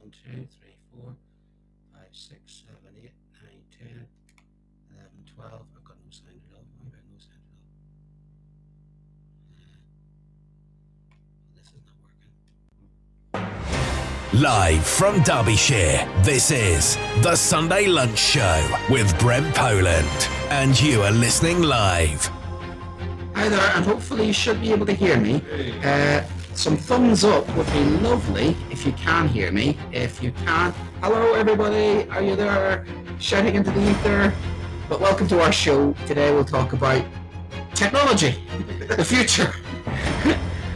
1, 2, 3, 4, 5, 6, 7, 8, 9, 10, 11, 12. I've got no sound at all. I've got no sound at all. This is not working. Live from Derbyshire, this is the Sunday Lunch Show with Brent Poland, and you are listening live. Hi there, and hopefully you should be able to hear me. Some thumbs up would be lovely if you can hear me. If you can't, hello everybody, are you there? Shouting into the ether. But welcome to our show. Today we'll talk about technology, the future,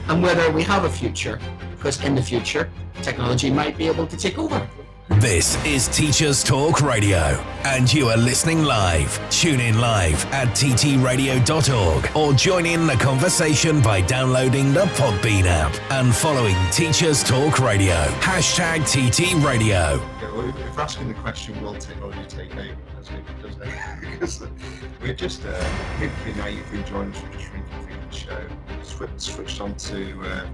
and whether we have a future, because in the future, technology might be able to take over. This is Teachers Talk Radio, and you are listening live. Tune in live at ttradio.org or join in the conversation by downloading the Podbean app and following Teachers Talk Radio. Hashtag TT Radio. Yeah, well, if we're asking the question, will technology take over? Does it? Because we're just, hopefully now you've been joined us, we're just reconfiguring the show, switched on to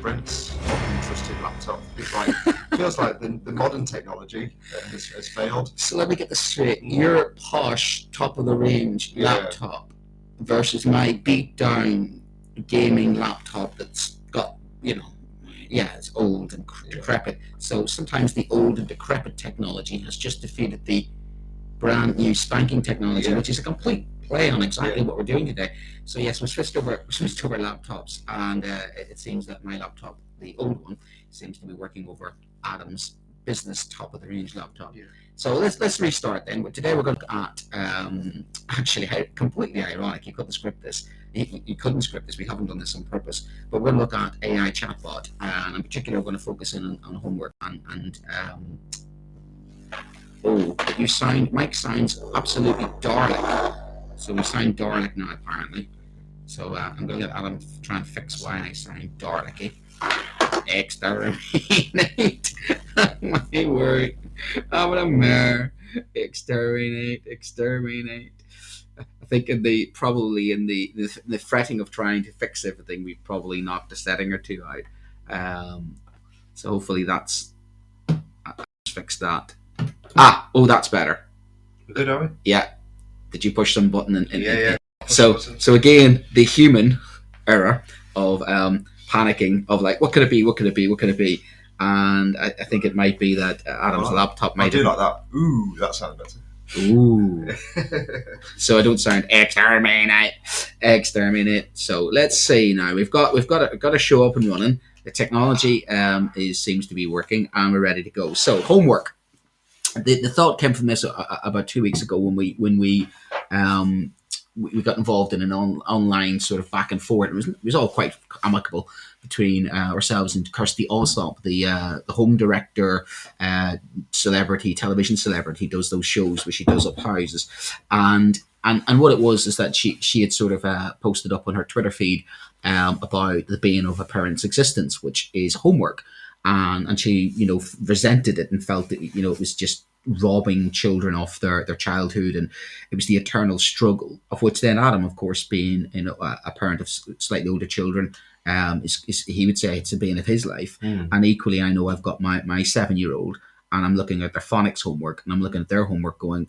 Brent's often trusted laptop. It's like, feels like the modern technology has failed. So let me get this straight. Your posh, top of the range laptop versus my beat down gaming laptop that's got, it's old and decrepit. So sometimes the old and decrepit technology has just defeated the brand new spanking technology, which is a complete play on exactly what we're doing today. So yes, we switched over laptops, and it seems that my laptop, the old one, seems to be working over Adam's business top of the range laptop. So let's restart then. But today we're going to look at actually completely ironic. You couldn't script this. You couldn't script this. We haven't done this on purpose. But we're going to look at AI chatbot, and in particular, we're going to focus in on homework and Mike sounds absolutely Dalek. So we sound Dalek now, apparently. So I'm going to let Adam try and fix why I sound Dalek-y. Exterminate. My word. I'm a mare. Exterminate. I think in the fretting of trying to fix everything, we've probably knocked a setting or two out. So hopefully that's fixed that. That's better. Good, are we? Yeah. Did you push some button? Yeah. So again, the human error of panicking of like, what could it be? And I think it might be that Adam's laptop might. I do like that. Ooh, that sounds better. Ooh. So I don't sound exterminate. So let's see now. We've got a show up and running. The technology seems to be working, and we're ready to go. So homework. The thought came from this about 2 weeks ago when we got involved in an online sort of back and forth. It was all quite amicable between ourselves and Kirsty Alsop, the home director, television celebrity, does those shows where she does up houses, and what it was is that she had sort of posted up on her Twitter feed about the bane of a parent's existence, which is homework. And she, resented it and felt that, it was just robbing children of their childhood, and it was the eternal struggle of which then Adam, of course, being a parent of slightly older children, he would say it's a bane of his life. And equally, I know I've got my 7-year-old, and I'm looking at their phonics homework, and I'm looking at their homework going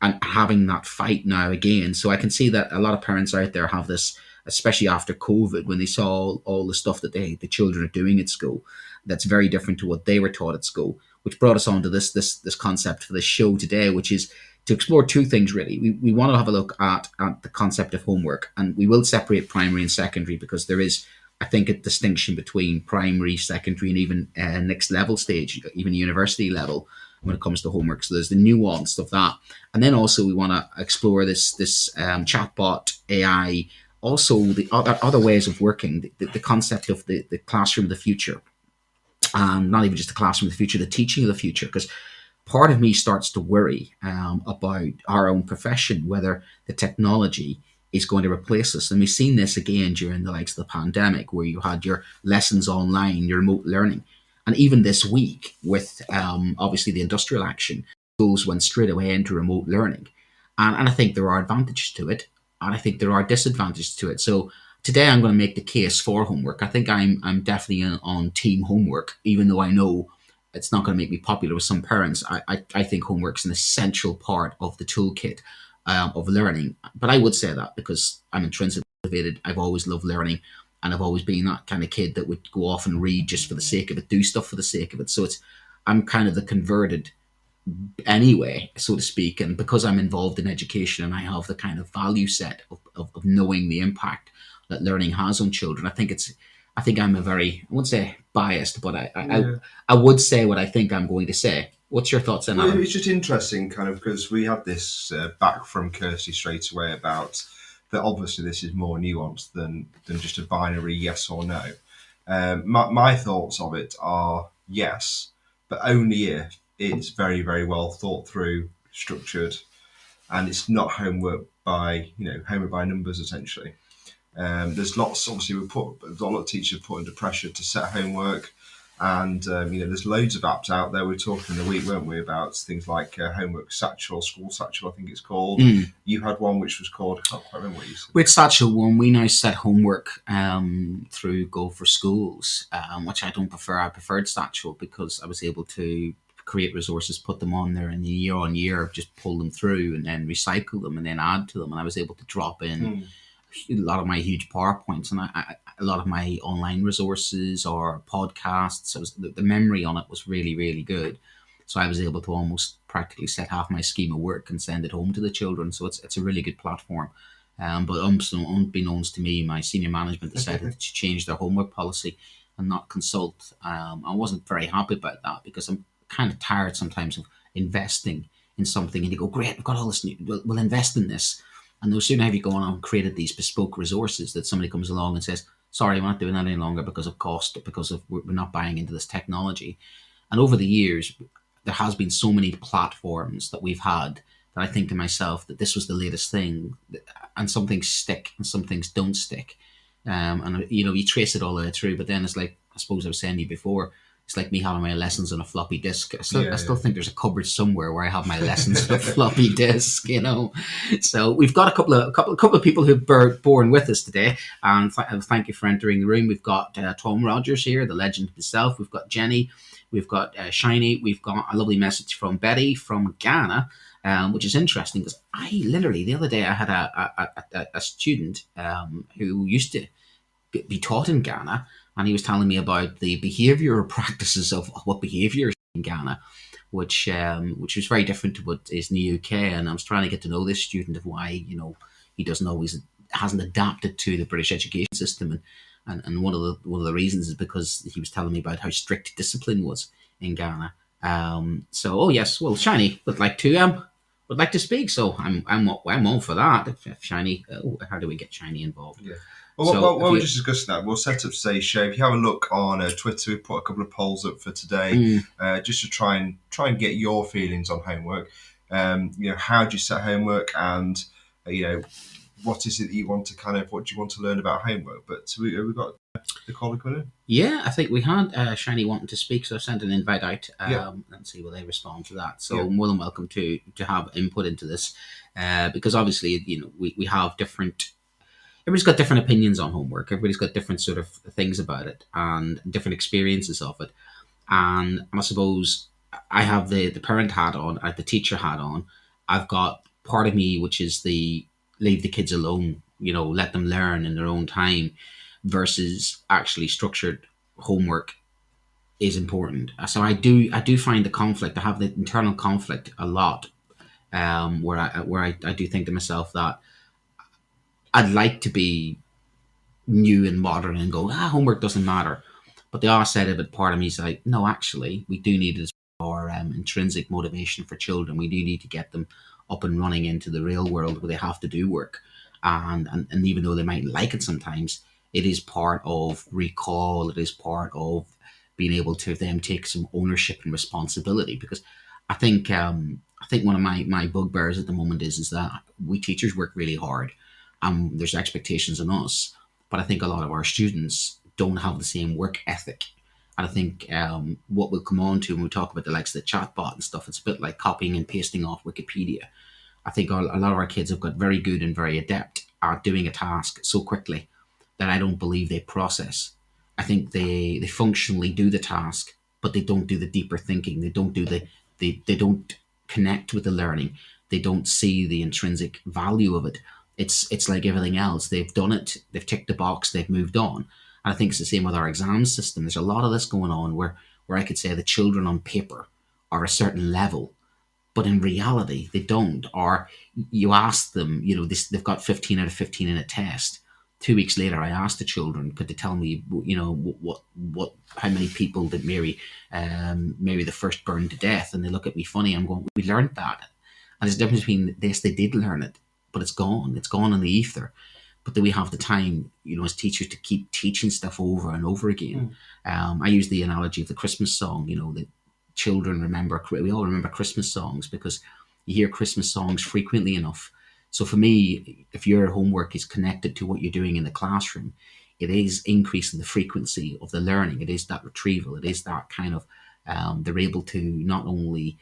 and having that fight now again. So I can see that a lot of parents out there have this, especially after COVID, when they saw all the stuff that the children are doing at school. That's very different to what they were taught at school, which brought us on to this concept for this show today, which is to explore two things, really. We want to have a look at the concept of homework, and we will separate primary and secondary because there is, I think, a distinction between primary, secondary, and even next level stage, even university level, when it comes to homework. So there's the nuance of that. And then also we want to explore this chatbot AI, also the other ways of working, the concept of the classroom of the future. And not even just the classroom of the future, the teaching of the future, because part of me starts to worry about our own profession, whether the technology is going to replace us. And we've seen this again during the likes of the pandemic, where you had your lessons online, your remote learning. And even this week with obviously the industrial action, schools went straight away into remote learning. And I think there are advantages to it, and I think there are disadvantages to it. So today I'm going to make the case for homework. I think I'm definitely on team homework, even though I know it's not going to make me popular with some parents. I think homework's an essential part of the toolkit of learning. But I would say that because I'm intrinsically motivated. I've always loved learning, and I've always been that kind of kid that would go off and read just for the sake of it, do stuff for the sake of it. So I'm kind of the converted anyway, so to speak. And because I'm involved in education and I have the kind of value set of knowing the impact that learning has on children, I think I'm a very, I wouldn't say biased, but I would say what I think I'm going to say. What's your thoughts on that? It's just interesting, kind of, because we had this back from Kirsty straight away about that. Obviously, this is more nuanced than just a binary yes or no. My thoughts of it are yes, but only if it's very, very well thought through, structured, and it's not homework by numbers essentially. There's lots. Obviously, a lot of teachers put under pressure to set homework, and there's loads of apps out there. We were talking in the week, weren't we, about things like Homework Satchel, School Satchel, I think it's called. You had one which was called, I can't quite remember what you said. With Satchel One, we now set homework through Go for Schools, which I don't prefer. I preferred Satchel because I was able to create resources, put them on there, and year on year just pull them through and then recycle them and then add to them. And I was able to drop in a lot of my huge PowerPoints and a lot of my online resources or podcasts. The memory on it was really, really good. So I was able to almost practically set half my scheme of work and send it home to the children. So it's a really good platform. But unbeknownst to me, my senior management decided to change their homework policy and not consult. I wasn't very happy about that because I'm kind of tired sometimes of investing in something and you go, great, we've got all this new, we'll invest in this. And no sooner have you gone on and created these bespoke resources that somebody comes along and says, sorry, we're not doing that any longer because of cost, because of we're not buying into this technology. And over the years, there has been so many platforms that we've had that I think to myself that this was the latest thing, and some things stick and some things don't stick. And you trace it all the way through, but then it's like, I suppose I was saying to you before, it's like me having my lessons on a floppy disk. I still think there's a cupboard somewhere where I have my lessons on a floppy disk. So we've got a couple of people who've born with us today, and thank you for entering the room. We've got Tom Rogers here, the legend himself. We've got Jenny. We've got Shiny. We've got a lovely message from Betty from Ghana, which is interesting because I literally the other day I had a student who used to be taught in Ghana. And he was telling me about the behavioural practices of what behaviour is in Ghana, which was very different to what is in the UK. And I was trying to get to know this student of why he hasn't adapted to the British education system. And one of the reasons is because he was telling me about how strict discipline was in Ghana. Shiny would like to speak. So I'm all for that. If Shiny, how do we get Shiny involved? Yeah. Well, while we're just discussing that, we'll set up today's show. If you have a look on Twitter, we put a couple of polls up for today, just to try and get your feelings on homework. How do you set homework, and what is it that you want to what do you want to learn about homework? But we've got the caller coming in. Yeah, I think we had Shiny wanting to speak, so I sent an invite out and see will they respond to that. So more than welcome to have input into this, because obviously we have different. Everybody's got different opinions on homework. Everybody's got different sort of things about it and different experiences of it. And I suppose I have the parent hat on, I have the teacher hat on. I've got part of me which is the leave the kids alone, let them learn in their own time, versus actually structured homework is important. So I do find the conflict. I have the internal conflict a lot, where I do think to myself that I'd like to be new and modern and go, homework doesn't matter. But the other side of it, part of me is like, no, actually, we do need it for intrinsic motivation for children. We do need to get them up and running into the real world where they have to do work. And even though they might like it sometimes, it is part of recall. It is part of being able to then take some ownership and responsibility. Because I think one of my bugbears at the moment is that we teachers work really hard. There's expectations on us, but I think a lot of our students don't have the same work ethic. And I think what we'll come on to when we talk about the likes of the chatbot and stuff, it's a bit like copying and pasting off Wikipedia. I think a lot of our kids have got very good and very adept at doing a task so quickly that I don't believe they process. I think they functionally do the task but they don't do the deeper thinking. They don't do they don't connect with the learning. They don't see the intrinsic value of it. It's like everything else. They've done it. They've ticked the box. They've moved on. And I think it's the same with our exam system. There's a lot of this going on where I could say the children on paper are a certain level, but in reality they don't. Or you ask them, they've got 15 out of 15 in a test. 2 weeks later, I asked the children, could they tell me, how many people did Mary the first burned to death? And they look at me funny. I'm going, we learned that. And there's a difference between this, they did learn it, but it's gone. It's gone in the ether. But do we have the time, as teachers, to keep teaching stuff over and over again? I use the analogy of the Christmas song. That children we all remember Christmas songs because you hear Christmas songs frequently enough. So for me, if your homework is connected to what you're doing in the classroom, it is increasing the frequency of the learning. It is that retrieval. It is that kind of, they're able to not only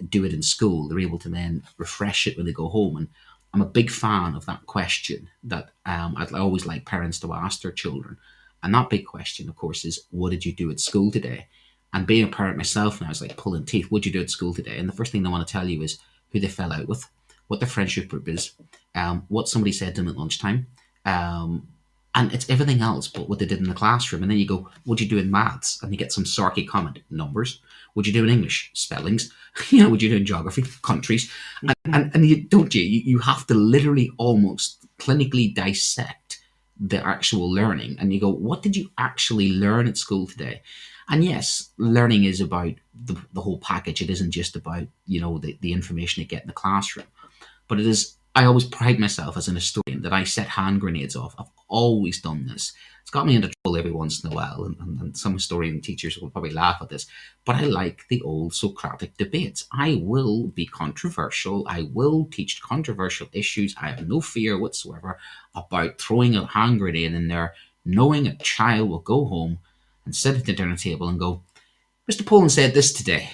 do it in school, they're able to then refresh it when they go home. And I'm a big fan of that question that I'd always like parents to ask their children. And that big question, of course, is what did you do at school today? And being a parent myself now, it's like pulling teeth. What did you do at school today? And the first thing they want to tell you is who they fell out with, what their friendship group is, what somebody said to them at lunchtime, and it's everything else but what they did in the classroom. And then you go, what'd you do in maths? And you get some sarky comment, numbers. What'd you do in English? Spellings. What'd you do in geography? Countries. And you have to literally almost clinically dissect the actual learning. And you go, what did you actually learn at school today? And yes, learning is about the whole package. It isn't just about, the information you get in the classroom. But it is, I always pride myself as an historian that I set hand grenades off. I've always done this. It's got me into trouble every once in a while, and some historian teachers will probably laugh at this, but I like the old Socratic debates. I will be controversial. I will teach controversial issues. I have no fear whatsoever about throwing a hand grenade in there, knowing a child will go home and sit at the dinner table and go, Mr. Poland said this today.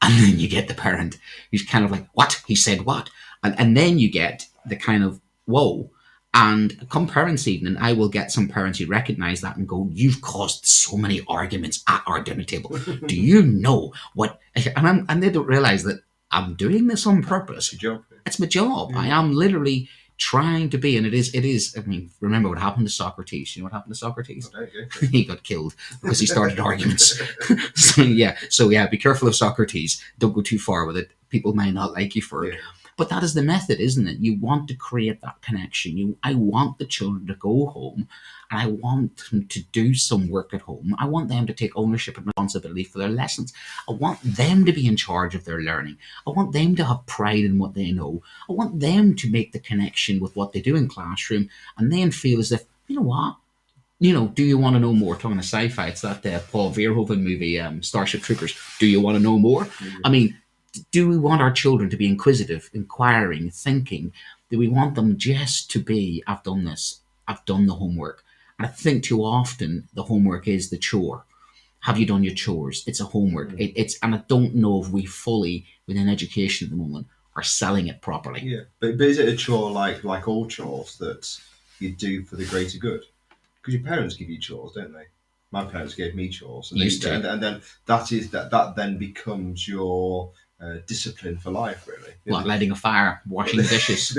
And then you get the parent who's kind of like, what? He said what? And then you get the kind of, whoa. And come parents' evening, I will get some parents who recognize that and go, you've caused so many arguments at our dinner table. Do you know what? And they don't realize that I'm doing this on purpose. It's your job. It's my job. Yeah. I am literally trying to be, and it is, remember what happened to Socrates? You know what happened to Socrates? Okay. He got killed because he started arguments. So be careful of Socrates. Don't go too far with it. People may not like you for it. But that is the method, isn't it? You want to create that connection. I want the children to go home, and I want them to do some work at home. I want them to take ownership and responsibility for their lessons. I want them to be in charge of their learning. I want them to have pride in what they know. I want them to make the connection with what they do in classroom and then feel as if, you know what? Do you want to know more? Talking to sci-fi, it's that Paul Verhoeven movie, Starship Troopers. Do you want to know more? Mm-hmm. I mean, do we want our children to be inquisitive, inquiring, thinking? Do we want them just to be, I've done this, I've done the homework? And I think too often the homework is the chore. Have you done your chores? It's a homework. Mm-hmm. And I don't know if we fully, within education at the moment, are selling it properly. Yeah, but is it a chore like all chores that you do for the greater good? Because your parents give you chores, don't they? My parents gave me chores, and then that then becomes your discipline for life, really. What, lighting a fire, washing dishes?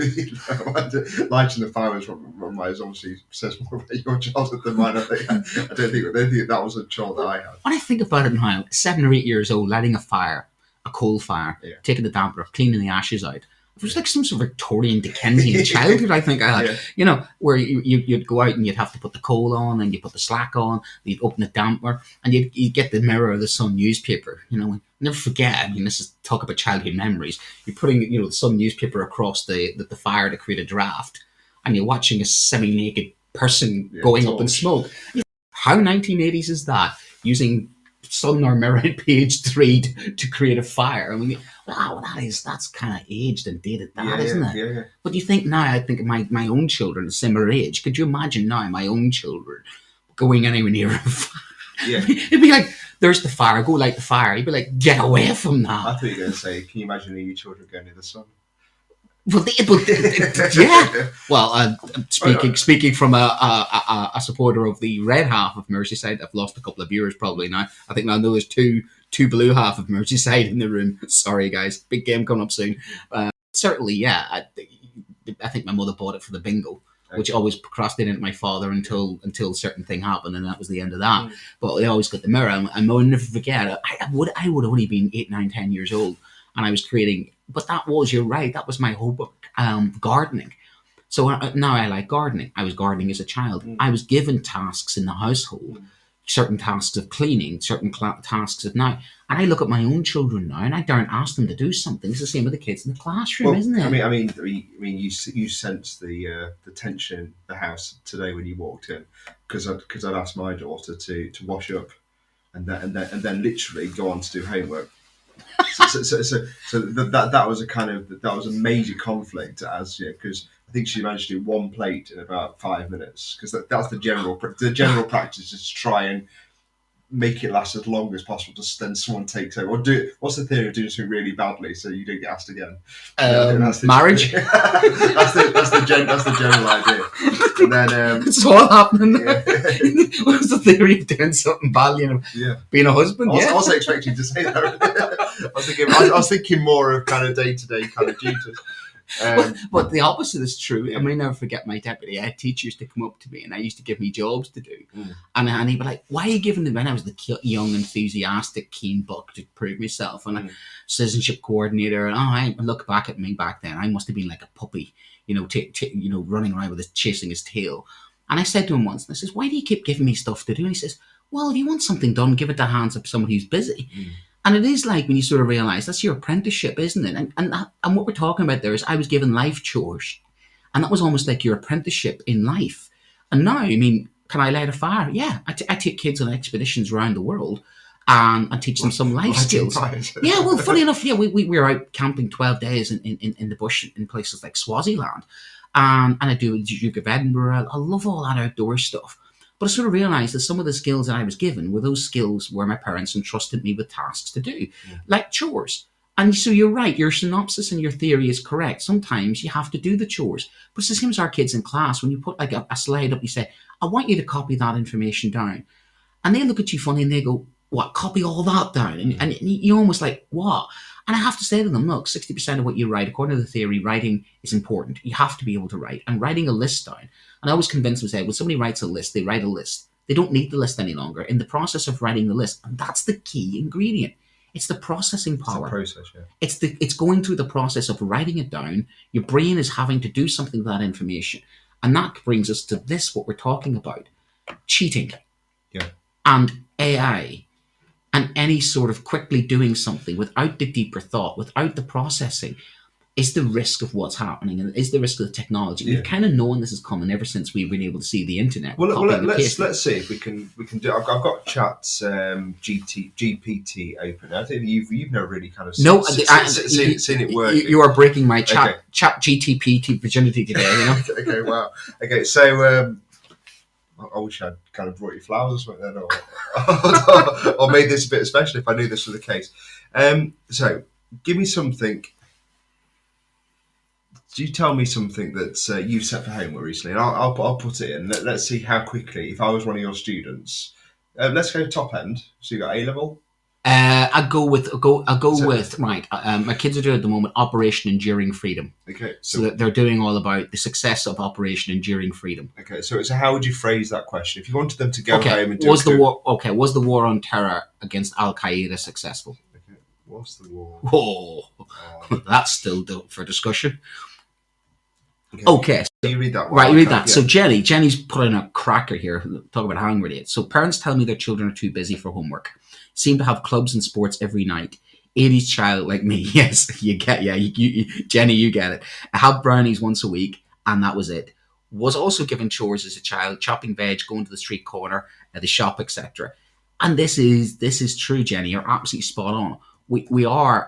Lighting the fire is obviously says more about your childhood than mine. I don't think that was a chore that I had. When I think about it now, 7 or 8 years old, lighting a fire, a coal fire, taking the damper, cleaning the ashes out. It was like some sort of Victorian Dickensian childhood, I think I had. Where you'd go out and you'd have to put the coal on and you put the slack on, you'd open the damper, and you'd get the Mirror of the Sun newspaper, and never forget, this is talk about childhood memories. You're putting, the Sun newspaper across the fire to create a draft, and you're watching a semi-naked person going up in smoke. How 1980s is that? Using Sun or Mirror page 3 to create a fire. I mean, wow, that's kind of aged and dated, isn't it? Yeah. But you think now, I think my own children, similar age. Could you imagine now my own children going anywhere near a fire? Yeah. It'd be like, there's the fire, go light the fire. You'd be like, get away from that. I thought you were going to say, can you imagine your children going near the sun? Well, yeah. Well, speaking from a supporter of the red half of Merseyside, I've lost a couple of viewers probably now. I think I know there's two blue half of Merseyside in the room. Sorry, guys. Big game coming up soon. Certainly, yeah. I think my mother bought it for the bingo, which always procrastinated my father until a certain thing happened, and that was the end of that. But I always got the mirror, and I'll never forget. I would only been 8, 9, 10 years old, and I was creating. But you're right. That was my hope. Gardening. So now I like gardening. I was gardening as a child. I was given tasks in the household, certain tasks of cleaning, certain tasks of now. And I look at my own children now, and I don't ask them to do something. It's the same with the kids in the classroom, isn't it? I mean, you sensed the tension in the house today when you walked in, because I'd asked my daughter to wash up, and then literally go on to do homework. So that was a major conflict, because I think she managed to do one plate in about 5 minutes, because that's the general practice, is to try and make it last as long as possible. Just then someone takes over, or what's the theory of doing something really badly so you don't get asked again? Marriage. that's the general idea. And then it's all happening. Yeah. What's the theory of doing something badly and being a husband? I wasn't expecting you to say that. I was thinking more of kind of day-to-day kind of duties. But the opposite is true. I may never forget my deputy. I had teachers to come up to me, and I used to give me jobs to do. And he'd be like, "Why are you giving them?" When I was the young, enthusiastic, keen buck to prove myself, and citizenship coordinator. And I look back at me back then. I must have been like a puppy, running around with chasing his tail. And I said to him once, and I says, "Why do you keep giving me stuff to do?" And he says, "Well, if you want something done, give it to the hands of somebody who's busy." And it is like when you sort of realise that's your apprenticeship, isn't it? And what we're talking about there is I was given life chores, and that was almost like your apprenticeship in life. And now, I mean, can I light a fire? Yeah, I take kids on expeditions around the world and teach them some life skills. Yeah, well, funny enough, we were out camping 12 days in the bush in places like Swaziland, and I do the Duke of Edinburgh. I love all that outdoor stuff. But I sort of realised that some of the skills that I was given were those skills where my parents entrusted me with tasks to do, like chores. And so you're right, your synopsis and your theory is correct. Sometimes you have to do the chores. But it's the same as our kids in class. When you put like a slide up, you say, "I want you to copy that information down." And they look at you funny and they go, "What, copy all that down?" And you're almost like, "What?" And I have to say to them, look, 60% of what you write, according to the theory, writing is important. You have to be able to write. And writing a list down. And I always convince them, say, when somebody writes a list, they write a list. They don't need the list any longer. In the process of writing the list, and that's the key ingredient. It's the processing power. It's a process, yeah. It's going through the process of writing it down. Your brain is having to do something with that information. And that brings us to this, what we're talking about. Cheating. Yeah. And AI. And any sort of quickly doing something without the deeper thought, without the processing, is the risk of what's happening, and is the risk of the technology. We've kind of known this is coming ever since we've been able to see the internet. Well, let's see if we can do. I've got Chat's GPT open. I think you've never really kind of seen it work. You are breaking my Chat GTP virginity today. You know. Okay. Wow. Okay. So. I wish I'd kind of brought you flowers or something then, or made this a bit special if I knew this was the case. So, give me something. Do you tell me something that you've set for homework recently? And I'll put it in. Let's see how quickly, if I was one of your students. Let's go top end. So you got A level. I'll go with right. My kids are doing at the moment Operation Enduring Freedom. Okay, so they're doing all about the success of Operation Enduring Freedom. Okay, so how would you phrase that question if you wanted them to go home and do? Was the war on terror against Al Qaeda successful? Okay, what's the war? Oh, that's still for discussion. Okay. So you read that one. Right, you read that. Yeah. So Jenny's put in a cracker here. Talk about how angry it is. So parents tell me their children are too busy for homework. Seem to have clubs and sports every night. 80s child like me. Yes, you get. Yeah, Jenny, you get it. I have brownies once a week, and that was it. Was also given chores as a child, chopping veg, going to the street corner, the shop, etc. And this is true, Jenny. You're absolutely spot on. We are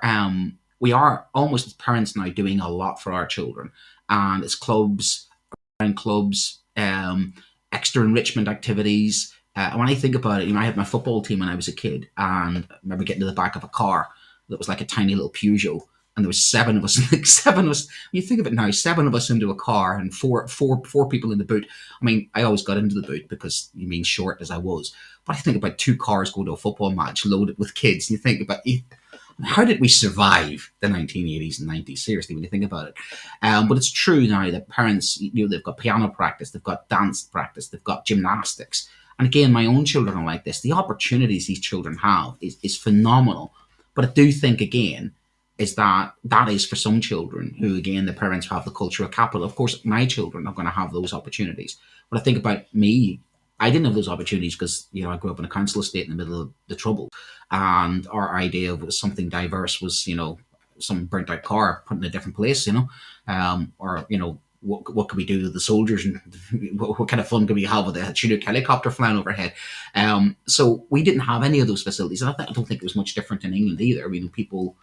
almost as parents now doing a lot for our children. And it's clubs, extra enrichment activities. When I think about it, I had my football team when I was a kid, and I remember getting to the back of a car that was like a tiny little Peugeot, and there was seven of us. Like seven of us. When you think of it now, seven of us into a car and four people in the boot. I mean, I always got into the boot because you mean short as I was. But I think about two cars going to a football match loaded with kids, and you think about how did we survive the 1980s and 90s? Seriously, when you think about it. But it's true now that parents, they've got piano practice, they've got dance practice, they've got gymnastics. And again, my own children are like this. The opportunities these children have is phenomenal. But I do think, again, is that is for some children who, again, the parents have the cultural capital. Of course, my children are going to have those opportunities. But I think about me, I didn't have those opportunities because, I grew up in a council estate in the middle of the trouble. And our idea of something diverse was, some burnt out car put in a different place, what could we do with the soldiers, and what kind of fun could we have with a Chinook helicopter flying overhead? So we didn't have any of those facilities. And I don't think it was much different in England either. I mean, people,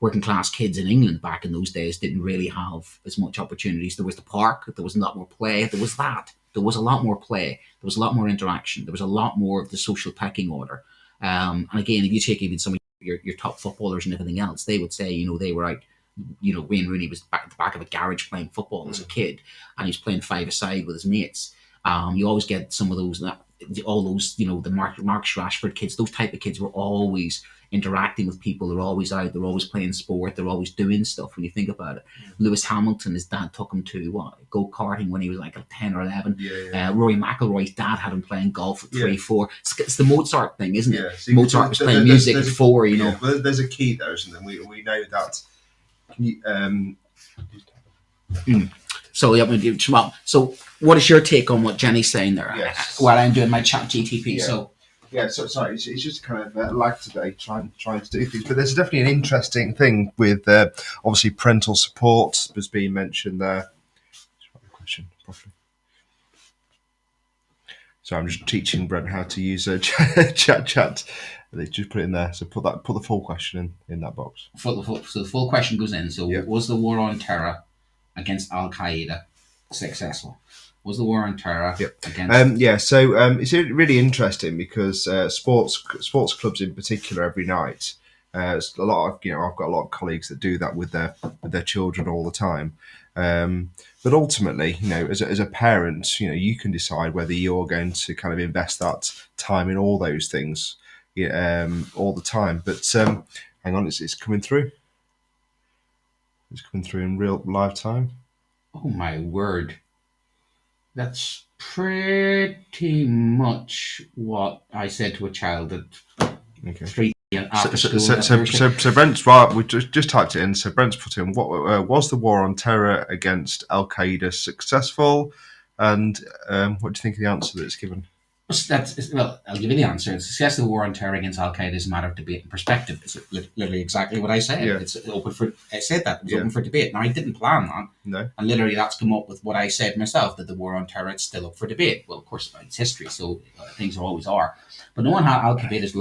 working class kids in England back in those days didn't really have as much opportunities. There was the park, there was a lot more play, there was a lot more play, there was a lot more interaction, there was a lot more of the social pecking order. And again, if you take even some of your top footballers and everything else, they would say, they were out, Wayne Rooney was back at the back of a garage playing football as a kid, and he was playing five-a-side with his mates. You always get some of those, all those, the Mark Rashford kids, those type of kids were always interacting with people. They're always out, they're always playing sport, they're always doing stuff when you think about it. Lewis Hamilton, his dad took him to go-karting when he was like 10 or 11. Rory McIlroy's dad had him playing golf at 3-4. It's the Mozart thing, isn't it? So Mozart was playing music at 4, Well, there's a key there, isn't there? We know that. Can you, So what is your take on what Jenny's saying there? Yes. While I'm doing my chat GTP. So sorry, it's just kind of lag today, trying to do things. But there's definitely an interesting thing with obviously parental support has been mentioned there. Just write the question properly. So I'm just teaching Brent how to use a chat. They just put it in there. So put the full question in that box. So the full question goes in. So was the war on terror against Al Qaeda successful? Was the war on terror against? So it's really interesting because sports clubs in particular every night. A lot of I've got a lot of colleagues that do that with their children all the time. But ultimately, as a parent, you can decide whether you're going to kind of invest that time in all those things all the time. But hang on, it's coming through. It's coming through in real live time. Oh my word. That's pretty much what I said to a child at 3 after school. So Brent's right. We just typed it in. So Brent's put in, what was the war on terror against Al Qaeda successful? And what do you think of the answer that's given? Well, I'll give you the answer. The success of the war on terror against Al Qaeda is a matter of debate and perspective. It's literally exactly what I said. Yeah. It's open for. I said that it's open for debate. Now I didn't plan that. No. And literally, that's come up with what I said myself, that the war on terror is still up for debate. Well, of course, it's history, so things always are. But knowing how Al Qaeda's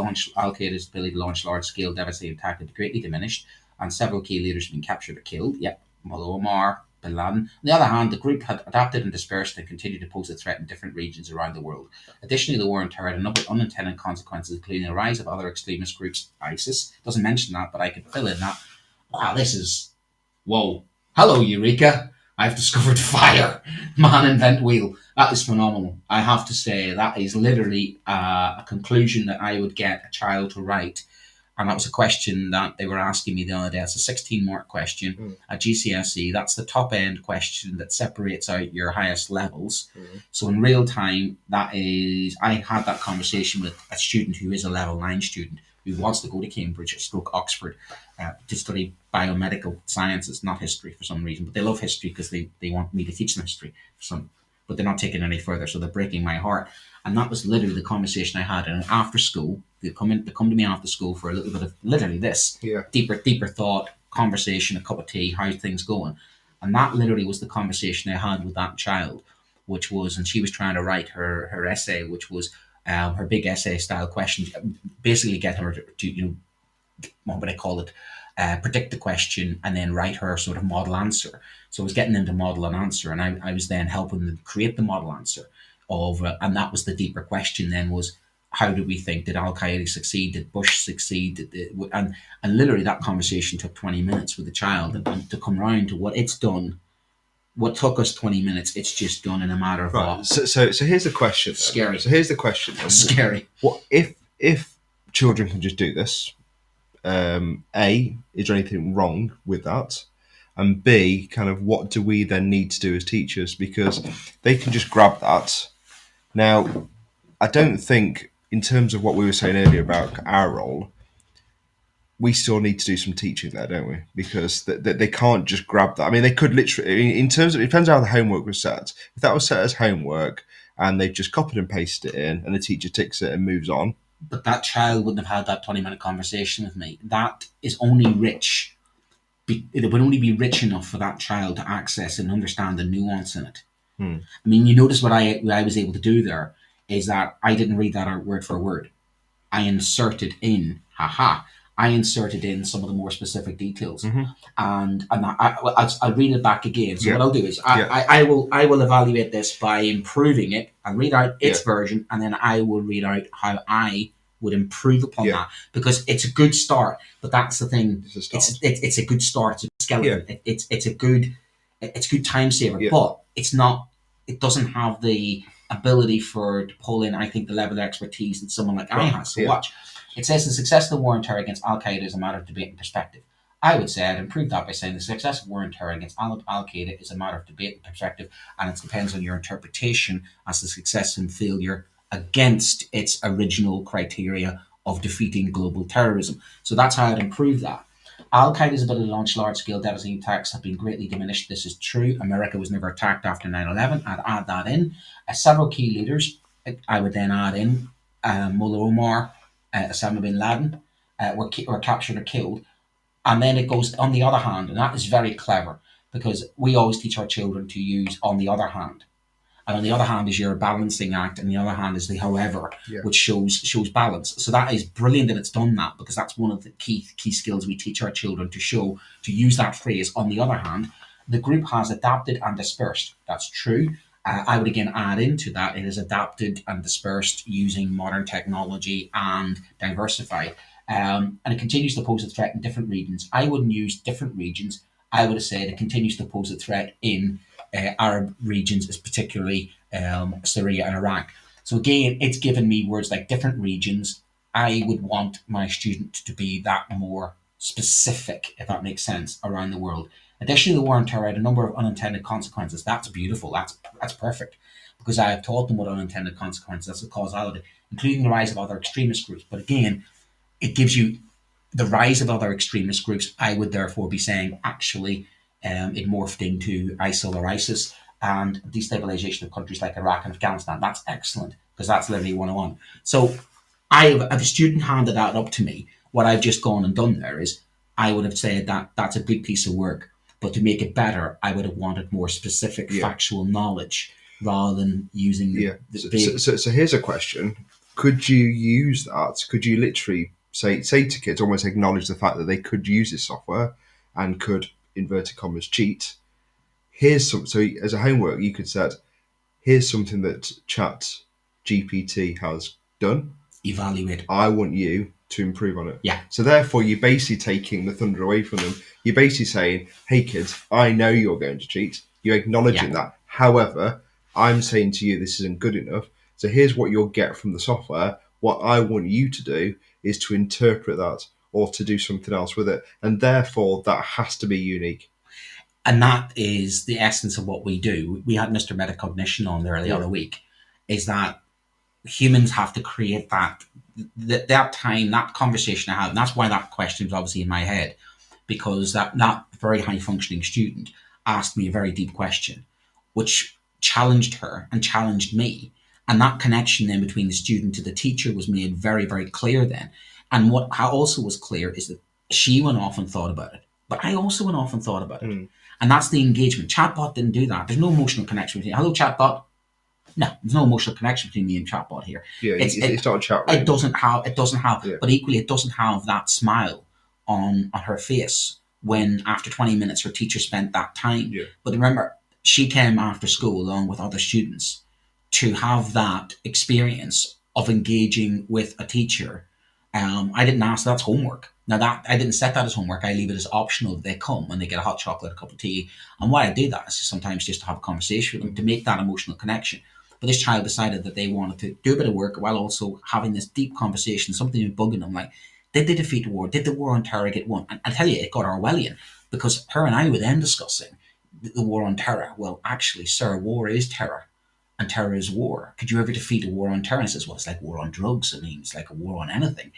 ability to launch large-scale devastating attack had greatly diminished, and several key leaders have been captured or killed. Yep, Mullah Omar, Bin Laden. On the other hand, the group had adapted and dispersed and continued to pose a threat in different regions around the world. Additionally, the war on terror had a number of unintended consequences, including the rise of other extremist groups. ISIS doesn't mention that, but I could fill in that. Wow, this is... Whoa. Hello, Eureka. I've discovered fire. Man, invent wheel. That is phenomenal. I have to say, that is literally a conclusion that I would get a child to write. And that was a question that they were asking me the other day. It's a 16-mark question at GCSE. That's the top-end question that separates out your highest levels. So in real time, I had that conversation with a student who is a level 9 student who wants to go to Cambridge or Oxford to study biomedical sciences, not history for some reason. But they love history because they want me to teach them history. But they're not taking it any further, so they're breaking my heart. And that was literally the conversation I had. And after school, they come to me after school for a little bit of literally this deeper thought, conversation, a cup of tea, how's things going? And that literally was the conversation I had with that child, which was, and she was trying to write her essay, which was her big essay style questions, basically get her to what would I call it? Predict the question and then write her sort of model answer. So I was getting them to model an answer, and I was then helping them create the model answer of, and that was the deeper question then was, how do we think? Did Al Qaeda succeed? Did Bush succeed? And literally that conversation took 20 minutes with the child, and to come round to what it's done. What took us 20 minutes, it's just done in a matter of Right. what? So here's the question. Then. Scary. So here's the question. Then. Scary. What if children can just do this? A, is there anything wrong with that? And B, kind of what do we then need to do as teachers? Because they can just grab that. Now, I don't think, in terms of what we were saying earlier about our role, we still need to do some teaching there, don't we? Because they can't just grab that. I mean, they could literally, in terms of, it depends how the homework was set. If that was set as homework and they've just copied and pasted it in and the teacher ticks it and moves on. But that child wouldn't have had that 20-minute conversation with me. That is only rich. It would only be rich enough for that child to access and understand the nuance in it. I mean, you notice what I was able to do there is that I didn't read that out word for word. I inserted in some of the more specific details, and I'll read it back again. So what I'll do is I will evaluate this by improving it. I'll read out its version, and then I will read out how I would improve upon that, because it's a good start. But that's the thing; it's a good start. It's a skeleton. It's a good time saver, but it's not. It doesn't have the ability to pull in, I think, the level of expertise that someone like I has. So watch. It says the success of the war on terror against Al Qaeda is a matter of debate and perspective. I would say I'd improve that by saying the success of war on terror against Al Qaeda is a matter of debate and perspective, and it depends on your interpretation as the success and failure against its original criteria of defeating global terrorism. So that's how I'd improve that. Al Qaeda's ability to launch large-scale devastating attacks have been greatly diminished. This is true. America was never attacked after 9/11. I'd add that in. Several key leaders, I would then add in Mullah Omar, Osama bin Laden, were captured or killed. And then it goes on the other hand, and that is very clever, because we always teach our children to use on the other hand. And on the other hand is your balancing act, and the other hand is the however, which shows balance. So that is brilliant that it's done that, because that's one of the key skills we teach our children to use that phrase. On the other hand, the group has adapted and dispersed. That's true. I would again add into that it is adapted and dispersed using modern technology and diversified. And it continues to pose a threat in different regions. I wouldn't use different regions. I would have said it continues to pose a threat in Arab regions, as particularly Syria and Iraq. So again, it's given me words like different regions. I would want my student to be that more specific, if that makes sense, around the world. Additionally, the war on terror had a number of unintended consequences. That's beautiful. That's perfect, because I have taught them what unintended consequences, that's the causality, including the rise of other extremist groups. But again, it gives you the rise of other extremist groups. I would therefore be saying, actually, it morphed into ISIL or ISIS and destabilization of countries like Iraq and Afghanistan. That's excellent, because that's literally 101. So if a student handed that up to me, what I've just gone and done there is I would have said that that's a good piece of work. But to make it better, I would have wanted more specific factual knowledge rather than using the big... So here's a question. Could you use that? Could you literally say to kids, almost acknowledge the fact that they could use this software and could, inverted commas, cheat? So as a homework, you could set, here's something that Chat GPT has done. Evaluate. I want you to improve on it. Yeah. So therefore, you're basically taking the thunder away from them. You're basically saying, hey kids, I know you're going to cheat. You're acknowledging that. However, I'm saying to you, this isn't good enough. So here's what you'll get from the software. What I want you to do is to interpret that or to do something else with it. And therefore, that has to be unique. And that is the essence of what we do. We had Mr. Metacognition on there the other week, is that humans have to create that time, that conversation I had. And that's why that question was obviously in my head, because that very high functioning student asked me a very deep question, which challenged her and challenged me. And that connection then between the student to the teacher was made very, very clear then. And what also was clear is that she went off and thought about it, but I also went off and thought about it. And that's the engagement. Chatbot didn't do that. There's no emotional connection between, hello, chatbot. No, there's no emotional connection between me and chatbot here. Yeah, it's not a chat room. It doesn't have, but equally it doesn't have that smile on her face when after 20 minutes her teacher spent that time. Yeah. But remember, she came after school along with other students to have that experience of engaging with a teacher. I didn't ask. That's homework. Now that I didn't set that as homework. I leave it as optional. They come and they get a hot chocolate, a cup of tea, and why I do that is sometimes just to have a conversation with them to make that emotional connection. But this child decided that they wanted to do a bit of work while also having this deep conversation. Something was bugging them, like, did they defeat the war? Did the war on terror get won? And I tell you, it got Orwellian because her and I were then discussing the war on terror. Well, actually, sir, war is terror and terror is war. Could you ever defeat a war on terror? And I says, well, it's like war on drugs. I mean, it's like a war on anything.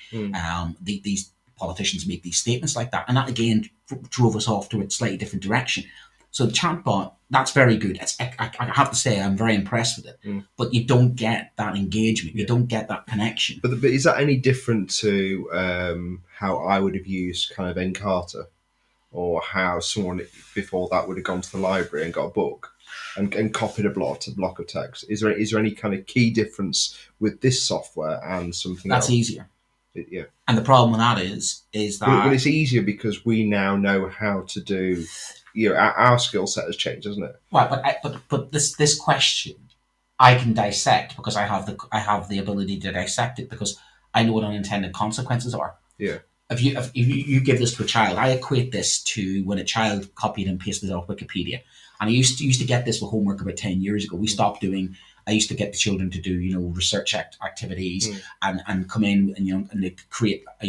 These politicians make these statements like that. And that, again, drove us off to a slightly different direction. So the chatbot, that's very good. I have to say, I'm very impressed with it. But you don't get that engagement. You don't get that connection. But is that any different to how I would have used kind of Encarta? Or how someone before that would have gone to the library and got a book and copied a block of text? Is there any kind of key difference with this software and something else? That's easier. Yeah. And the problem with that is that... Well, it's easier because we now know how to do... our skill set has changed, hasn't it? Right, but this question I can dissect because I have the ability to dissect it because I know what unintended consequences are. Yeah. If you give this to a child, I equate this to when a child copied and pasted it off Wikipedia. And I used to get this with homework about 10 years ago. We stopped doing. I used to get the children to do research activities and come in and they create a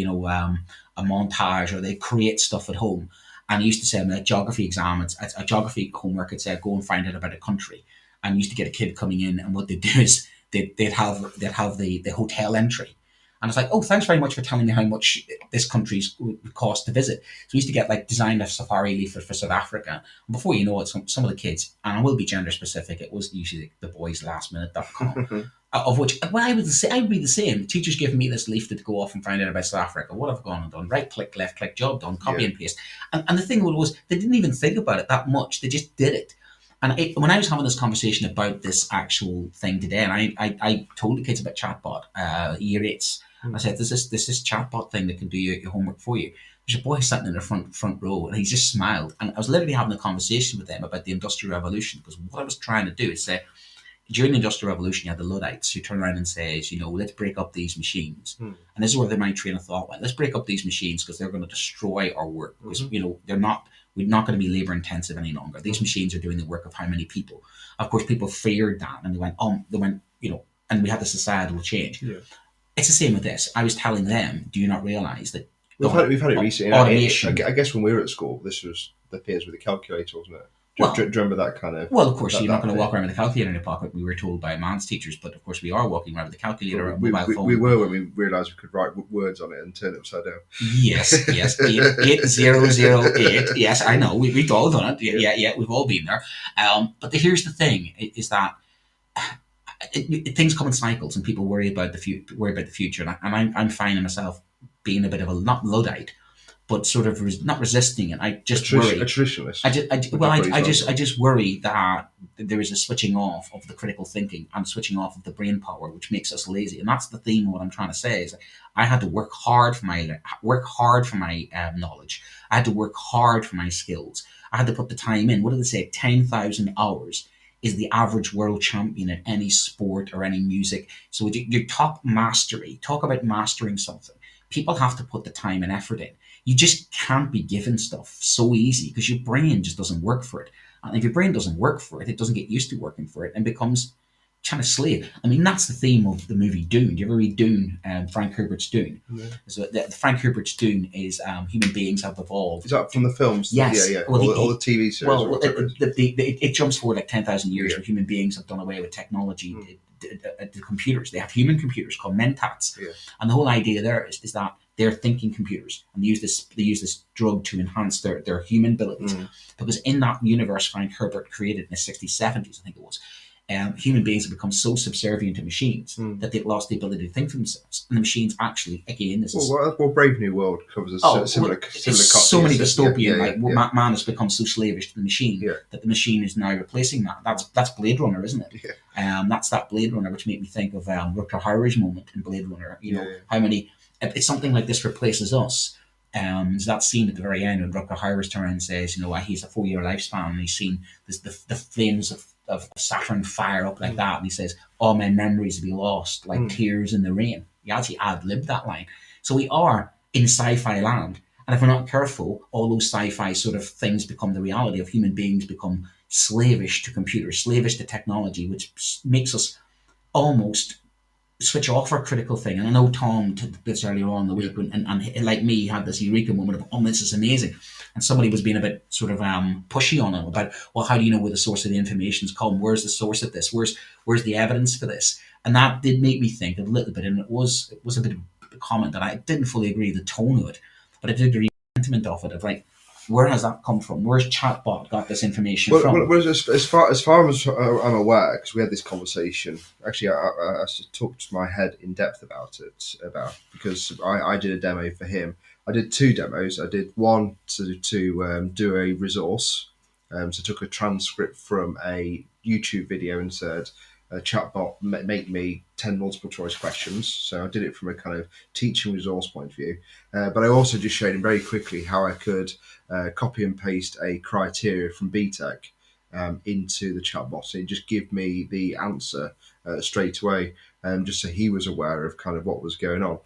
montage or they create stuff at home. And I used to say in a geography exam, a geography homework, I'd say go and find out about a country. And I used to get a kid coming in, and what they'd do is they'd have the hotel entry. And it's like, oh, thanks very much for telling me how much this country's would cost to visit. So we used to get designed a safari leaflet for South Africa. And before you know it, some of the kids, and I will be gender specific, it was usually the boys lastminute.com, of which, well, I would be the same. The teacher's giving me this leaflet to go off and find out about South Africa. What have I gone and done? Right click, left click, job done, copy and paste. And the thing was, they didn't even think about it that much. They just did it. And when I was having this conversation about this actual thing today, and I told the kids about chatbot, year 8s, I said, there's this chatbot thing that can do your homework for you. There's a boy sitting in the front row, and he just smiled. And I was literally having a conversation with them about the Industrial Revolution, because what I was trying to do is say, during the Industrial Revolution, you had the Luddites who turn around and says, let's break up these machines. And this is where my train of thought went. Let's break up these machines because they're going to destroy our work. Because, we're not going to be labor intensive any longer. These machines are doing the work of how many people? Of course, people feared that, and they went, and we had the societal change. Yeah. It's the same with this. I was telling them, do you not realise that we've had it recently? Automation. I guess when we were at school, this was the peers with the calculator, wasn't it? Do you remember that kind of... Well, of course, you're not going to walk around with a calculator in your pocket, we were told by maths teachers, but of course we are walking around with a calculator or a mobile phone. We were when we realised we could write words on it and turn it upside down. Yes, 8008. Yes, I know, we've all done it. Yeah, we've all been there. But here's the thing, is that things come in cycles and people worry about the future. And I'm finding myself being a bit of a, not Luddite, but sort of not resisting it. I just worry. A traditionalist. I just worry that there is a switching off of the critical thinking and switching off of the brain power, which makes us lazy. And that's the theme of what I'm trying to say is I had to work hard for my knowledge. I had to work hard for my skills. I had to put the time in. What did they say? 10,000 hours is the average world champion in any sport or any music. So your top mastery, talk about mastering something. People have to put the time and effort in. You just can't be given stuff so easy because your brain just doesn't work for it. And if your brain doesn't work for it, it doesn't get used to working for it and becomes kind of slave. I mean, that's the theme of the movie Dune. Do you ever read Dune, Frank Herbert's Dune? Yeah. So the Frank Herbert's Dune is human beings have evolved. Is that from the films? Yes. Yeah. Well, all the TV series. Well, it jumps forward like 10,000 years where human beings have done away with technology. The computers, they have human computers called mentats. Yeah. And the whole idea there is that they're thinking computers, and they use this drug to enhance their human abilities. Because in that universe Frank Herbert created in the 60s, 70s, I think it was, human beings have become so subservient to machines that they've lost the ability to think for themselves. And the machines actually, again, well, Brave New World covers a similar so many dystopian, man has become so slavish to the machine that the machine is now replacing that. That's Blade Runner, isn't it? Yeah. That's that Blade Runner, which made me think of Rutger Hauer's moment in Blade Runner. How many, if something like this replaces us, so that scene at the very end when Rutger Hauer's turn and says, he has a 4-year lifespan and he's seen the flames of of Saturn fire up like that, and he says, "All my memories will be lost like tears in the rain." He actually ad-libbed that line. So we are in sci-fi land, and if we're not careful, all those sci-fi sort of things become the reality of human beings become slavish to computers, slavish to technology, which makes us almost switch off our critical thing. And I know Tom took this earlier on in the week, and like me, he had this eureka moment of, oh, this is amazing. And somebody was being a bit sort of pushy on him about, well, how do you know where the source of the information's come? Where's the source of this? Where's the evidence for this? And that did make me think a little bit, and it was a bit of a comment that I didn't fully agree with the tone of it, but I did agree with the sentiment of it, of like, where has that come from? Where's chatbot got this information from? Well, as far as I'm aware, because we had this conversation. Actually, I talked my head in depth about it, because I did a demo for him. I did 2 demos. I did one to do a resource. So I took a transcript from a YouTube video and said, chatbot, make me 10 multiple choice questions. So I did it from a kind of teaching resource point of view. But I also just showed him very quickly how I could copy and paste a criteria from BTEC into the chatbot. So it just give me the answer straight away, just so he was aware of kind of what was going on.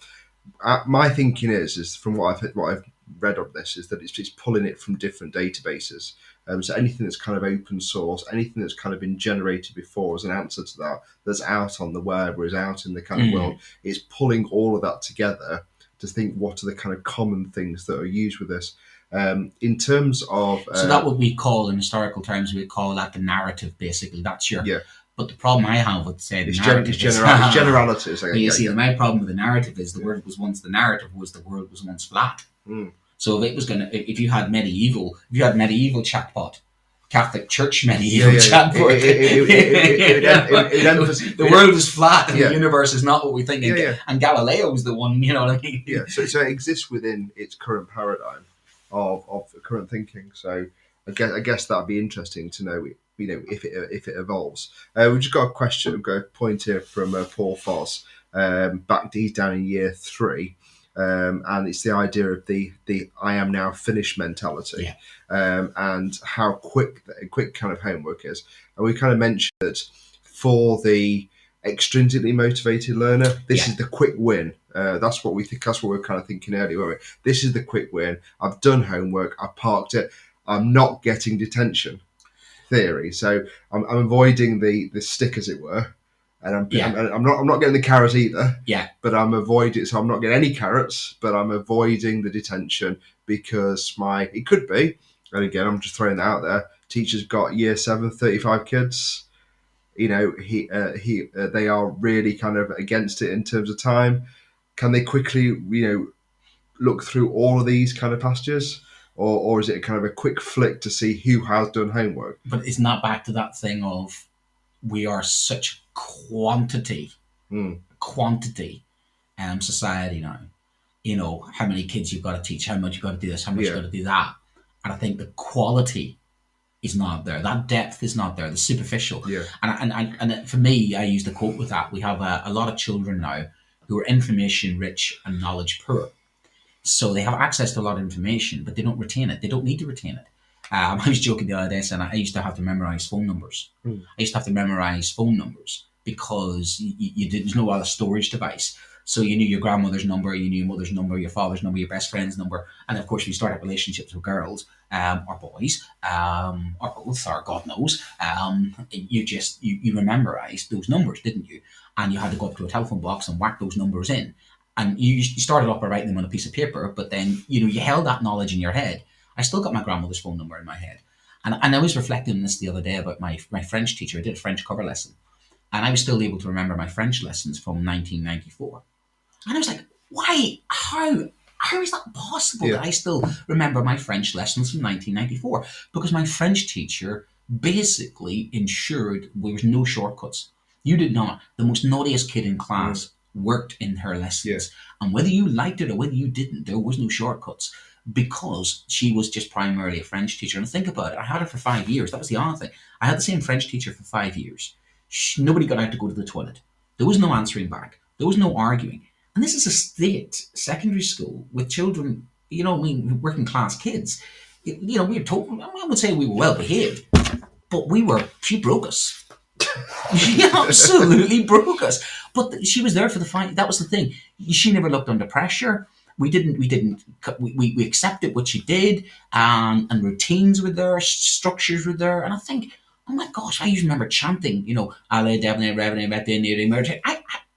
My thinking is from what I've read of this, is that it's pulling it from different databases. So anything that's kind of open source, anything that's kind of been generated before as an answer to that, that's out on the web or is out in the kind of world, it's pulling all of that together to think what are the kind of common things that are used with this. In terms of... so that what we call, in historical terms, we call that the narrative, basically. That's your... Yeah. But the problem I have with, say, the It's narrative generalities. You see, my problem with the narrative is the world was once flat. So if you had medieval chatbot, Catholic Church medieval chatbot, the world is flat and the universe is not what we think. And Galileo's the one, you know what I mean? Yeah. So it exists within its current paradigm of current thinking. So I guess that'd be interesting to know. You know, if it evolves. We've just got a point here from Paul Foss. He's down in year 3. And it's the idea of the I am now finished mentality, and how quick kind of homework is. And we kind of mentioned that for the extrinsically motivated learner, this is the quick win. That's what we think. That's what we were kind of thinking earlier, weren't we? This is the quick win. I've done homework. I parked it. I'm not getting detention theory. So I'm avoiding the stick, as it were. And I'm not getting the carrot either. Yeah. But I'm avoiding. So I'm not getting any carrots, but I'm avoiding the detention because it could be. And again, I'm just throwing that out there. Teacher's got year 7, 35 kids. You know, they are really kind of against it in terms of time. Can they quickly, look through all of these kind of pastures? Or is it kind of a quick flick to see who has done homework? But isn't that back to that thing of we are such quantity society now? You know, how many kids you've got to teach, how much you've got to do this, how much you've got to do that. And I think the quality is not there. That depth is not there. The superficial. Yeah. And for me, I use the quote with that. We have a lot of children now who are information rich and knowledge poor. So they have access to a lot of information, but they don't retain it. They don't need to retain it. I was joking the other day saying I used to have to memorize phone numbers. I used to have to memorize phone numbers because there's no other storage device. So you knew your grandmother's number, you knew your mother's number, your father's number, your best friend's number. And of course, if you start up relationships with girls or boys or both, or God knows, you memorized those numbers, didn't you? And you had to go up to a telephone box and whack those numbers in. And you started off by writing them on a piece of paper, but then you held that knowledge in your head. I still got my grandmother's phone number in my head. And I was reflecting on this the other day about my French teacher. I did a French cover lesson. And I was still able to remember my French lessons from 1994. And I was like, why? How is that possible that I still remember my French lessons from 1994? Because my French teacher basically ensured there was no shortcuts. You did not. The most naughtiest kid in class worked in her lessons. And whether you liked it or whether you didn't, there was no shortcuts. Because she was just primarily a French teacher. And think about it, I had her for 5 years. That was the other thing. I had the same French teacher for 5 years. Nobody got out to go to the toilet. There was no answering back. There was no arguing. And this is a state secondary school with children, working class kids. We were told, I would say we were well behaved. But she broke us. She absolutely broke us. But she was there for the fight. That was the thing. She never looked under pressure. We accepted what she did, and routines were there, structures were there. And I think, oh my gosh, I used to remember chanting, Ale, Devne, Revne, Vete,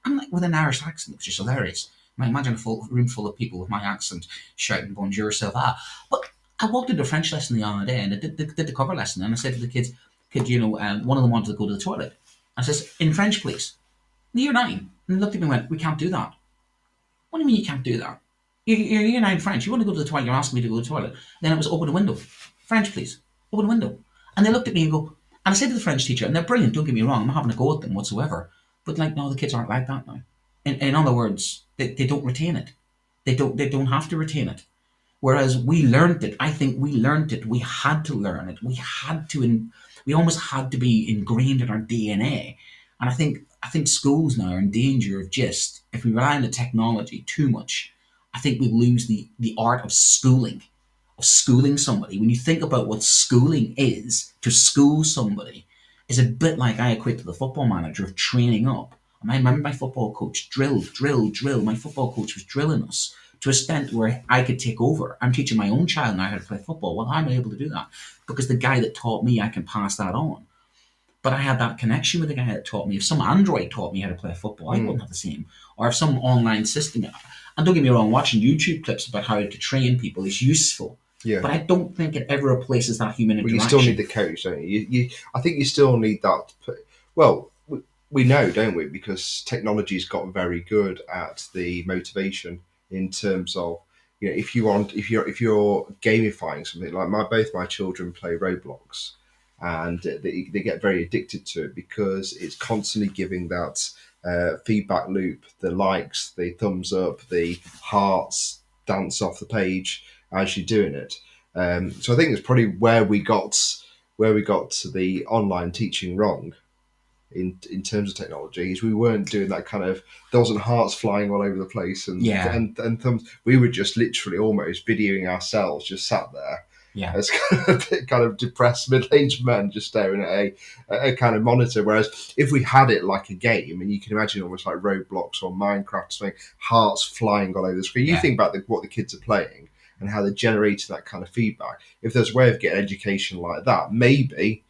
I'm like with an Irish accent, which is hilarious. I imagine a room full of people with my accent shouting Bonjour, ça va. But I walked into a French lesson the other day, and I did the cover lesson, and I said to the kids, one of them wanted to go to the toilet. I says, in French, please. Year 9. And they looked at me and went, we can't do that. What do you mean you can't do that? You're year 9 French. You want to go to the toilet, you're asking me to go to the toilet. Then it was open a window. French, please. Open a window. And they looked at me and go, and I said to the French teacher, and they're brilliant, don't get me wrong, I'm not having a go at them whatsoever. But no, the kids aren't like that now. In other words, they don't retain it. They don't have to retain it. Whereas we learned it. I think we learned it. We had to learn it. We almost had to be ingrained in our DNA. And I think schools now are in danger of if we rely on the technology too much, I think we lose the art of schooling somebody. When you think about what schooling is, to school somebody is a bit like I equate to the football manager of training up. And I remember my football coach drill. My football coach was drilling us to a extent where I could take over. I'm teaching my own child now how to play football. Well, I'm able to do that because the guy that taught me, I can pass that on. But I had that connection with the guy that taught me. If some android taught me how to play football, I wouldn't have the same. Or if some online system, and don't get me wrong, watching YouTube clips about how to train people is useful. Yeah. But I don't think it ever replaces that human interaction. Well, you still need the coach, don't you? I think you still need that. Well, we know, don't we? Because technology's got very good at the motivation in terms of, if you're gamifying something, like both my children play Roblox, and they get very addicted to it because it's constantly giving that feedback loop, the likes, the thumbs up, the hearts dance off the page as you're doing it. So I think it's probably where we got the online teaching wrong in terms of technology, is we weren't doing that kind of, there wasn't hearts flying all over the place and thumbs. We were just literally almost videoing ourselves, just sat there. Yeah, as kind of depressed middle-aged men just staring at a kind of monitor. Whereas if we had it like a game, and you can imagine almost like Roblox or Minecraft, something, hearts flying all over the screen. You think about what the kids are playing and how they're generating that kind of feedback. If there's a way of getting education like that, maybe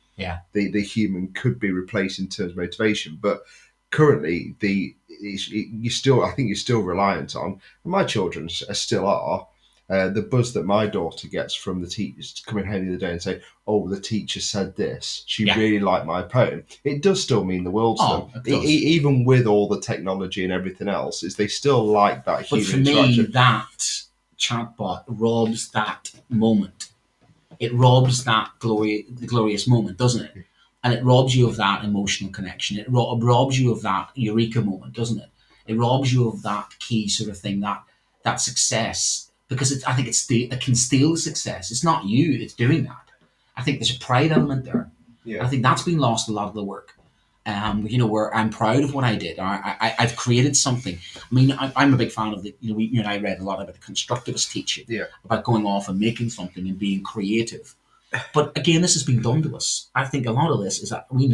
the human could be replaced in terms of motivation. But currently, I think you're still reliant on, and my children still are. The buzz that my daughter gets from the teachers coming home the other day and saying, "Oh, the teacher said this. She really liked my poem." It does still mean the world to them, even with all the technology and everything else. Is they still like that human interaction. But for me, that chatbot robs that moment. It robs that glorious moment, doesn't it? And it robs you of that emotional connection. It robs you of that eureka moment, doesn't it? It robs you of that key sort of thing, that success. Because I think it can steal the success. It's not you, it's doing that. I think there's a pride element there. Yeah. I think that's been lost a lot of the work. Where I'm proud of what I did. I've created something. I mean, I'm a big fan of you and I read a lot about the constructivist teaching, about going off and making something and being creative. But again, this has been done to us. I think a lot of this is that we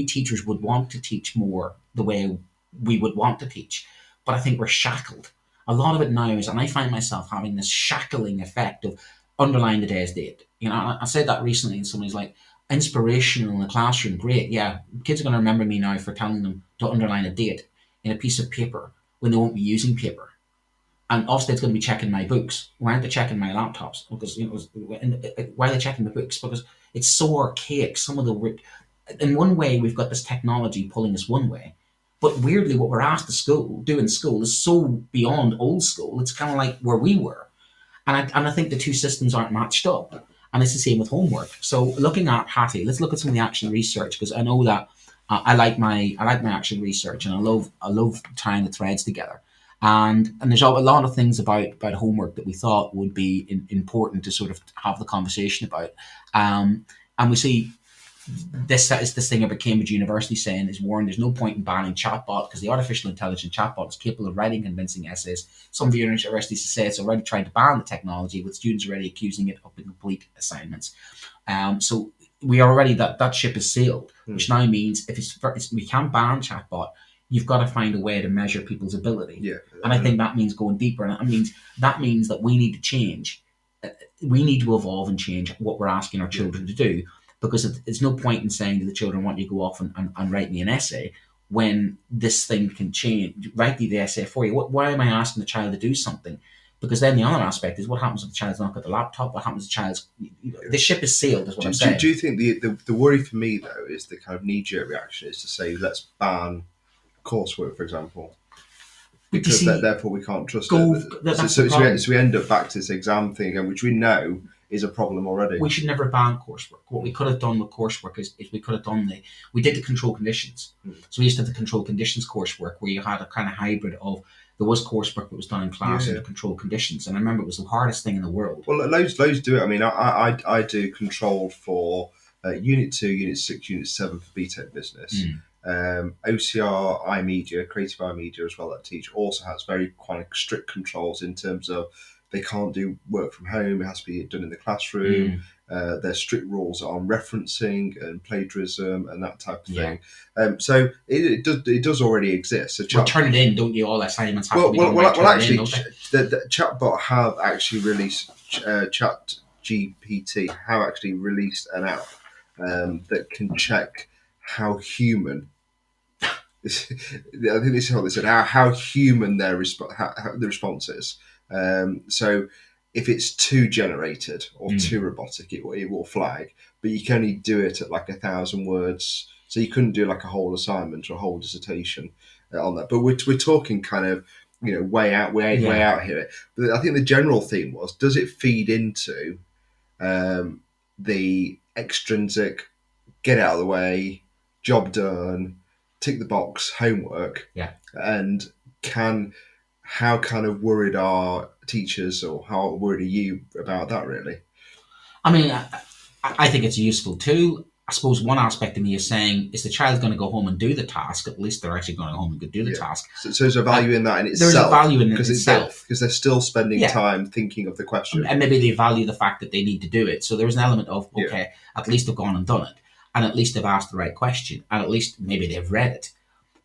teachers would want to teach more the way we would want to teach. But I think we're shackled. A lot of it now is, and I find myself having this shackling effect of underlying the day's date. I said that recently, and somebody's like, inspirational in the classroom, great. Yeah, kids are going to remember me now for telling them to underline a date in a piece of paper when they won't be using paper. And Ofsted's going to be checking my books. Why aren't they checking my laptops? Because why are they checking the books? Because it's so archaic. Some of the work, in one way, we've got this technology pulling us one way. But weirdly, what we're asked to do in school is so beyond old school. It's kind of like where we were. And I think the two systems aren't matched up. And it's the same with homework. So looking at Hattie, let's look at some of the action research, because I know that I like my action research, and I love tying the threads together. And there's a lot of things about homework that we thought would be important to sort of have the conversation about. And we see this thing about Cambridge University saying is warned there's no point in banning chatbot because the artificial intelligence chatbot is capable of writing convincing essays. Some universities say it's already trying to ban the technology, with students already accusing it of incomplete assignments. So we already that ship is sailed, which now means if we can't ban chatbot, you've got to find a way to measure people's ability. Yeah. And I think that means going deeper, and that means that we need to change. We need to evolve and change what we're asking our children to do, because there's no point in saying to the children, "Want you to go off and write me an essay," when this thing can change. Write the essay for you. Why am I asking the child to do something? Because then the other aspect is, what happens if the child's not got the laptop? What happens if the child's... The ship is sailed, is what I'm saying. Do you think the worry for me, though, is the kind of knee-jerk reaction is to say, let's ban coursework, for example, because therefore we can't trust it. So we end up back to this exam thing again, which we know is a problem already. We should never ban coursework. What we could have done with coursework is we could have done we did the control conditions. So we used to have the control conditions coursework, where you had a kind of hybrid of... There was coursework that was done in class under control conditions, and I remember it was the hardest thing in the world. Well, loads do it. I mean, I do control for Unit 2, Unit 6, Unit 7 for BTEC Business. OCR, iMedia, Creative iMedia as well, that teach also has very kind of strict controls in terms of they can't do work from home, it has to be done in the classroom. There's strict rules on referencing and plagiarism and that type of thing. So it does already exist. So turn it in, don't you? All assignments have to be done. Well, actually, the chatbot have actually released Chat GPT have actually released an app that can check how human. I think this is what they said. How human their how the response is. So if it's too generated or too robotic, it will flag. But you can only do it at like 1,000 words. So you couldn't do like a whole assignment or a whole dissertation on that. But we're talking kind of way out here. But I think the general theme was: does it feed into the extrinsic, get out of the way, job done, tick the box, homework? Yeah. And how kind of worried are teachers, or how worried are you about that, really? I mean, I think it's a useful tool. I suppose one aspect of me is saying, is the child going to go home and do the task? At least they're actually going to go home and do the task. So there's a value in that in itself. There's a value in itself. Because they're still spending time thinking of the question. And maybe they value the fact that they need to do it. So there's an element of, okay, at least they've gone and done it. And at least they've asked the right question. And at least maybe they've read it.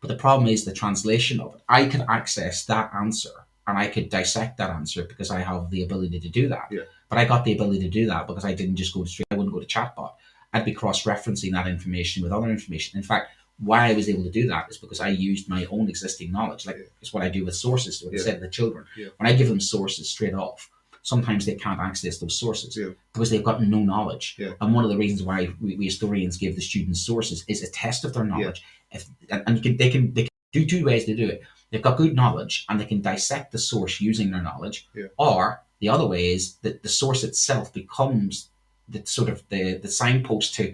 But the problem is the translation of it. I can access that answer and I could dissect that answer because I have the ability to do that. Yeah. But I got the ability to do that because I didn't just go straight, I wouldn't go to chatbot. I'd be cross-referencing that information with other information. In fact, why I was able to do that is because I used my own existing knowledge. Like it's what I do with sources, what I said to the children. Yeah. When I give them sources straight off, sometimes they can't access those sources because they've got no knowledge. Yeah. And one of the reasons why we historians give the students sources is a test of their knowledge. They can do two ways to do it. They've got good knowledge and they can dissect the source using their knowledge. Yeah. Or the other way is that the source itself becomes the sort of the signpost to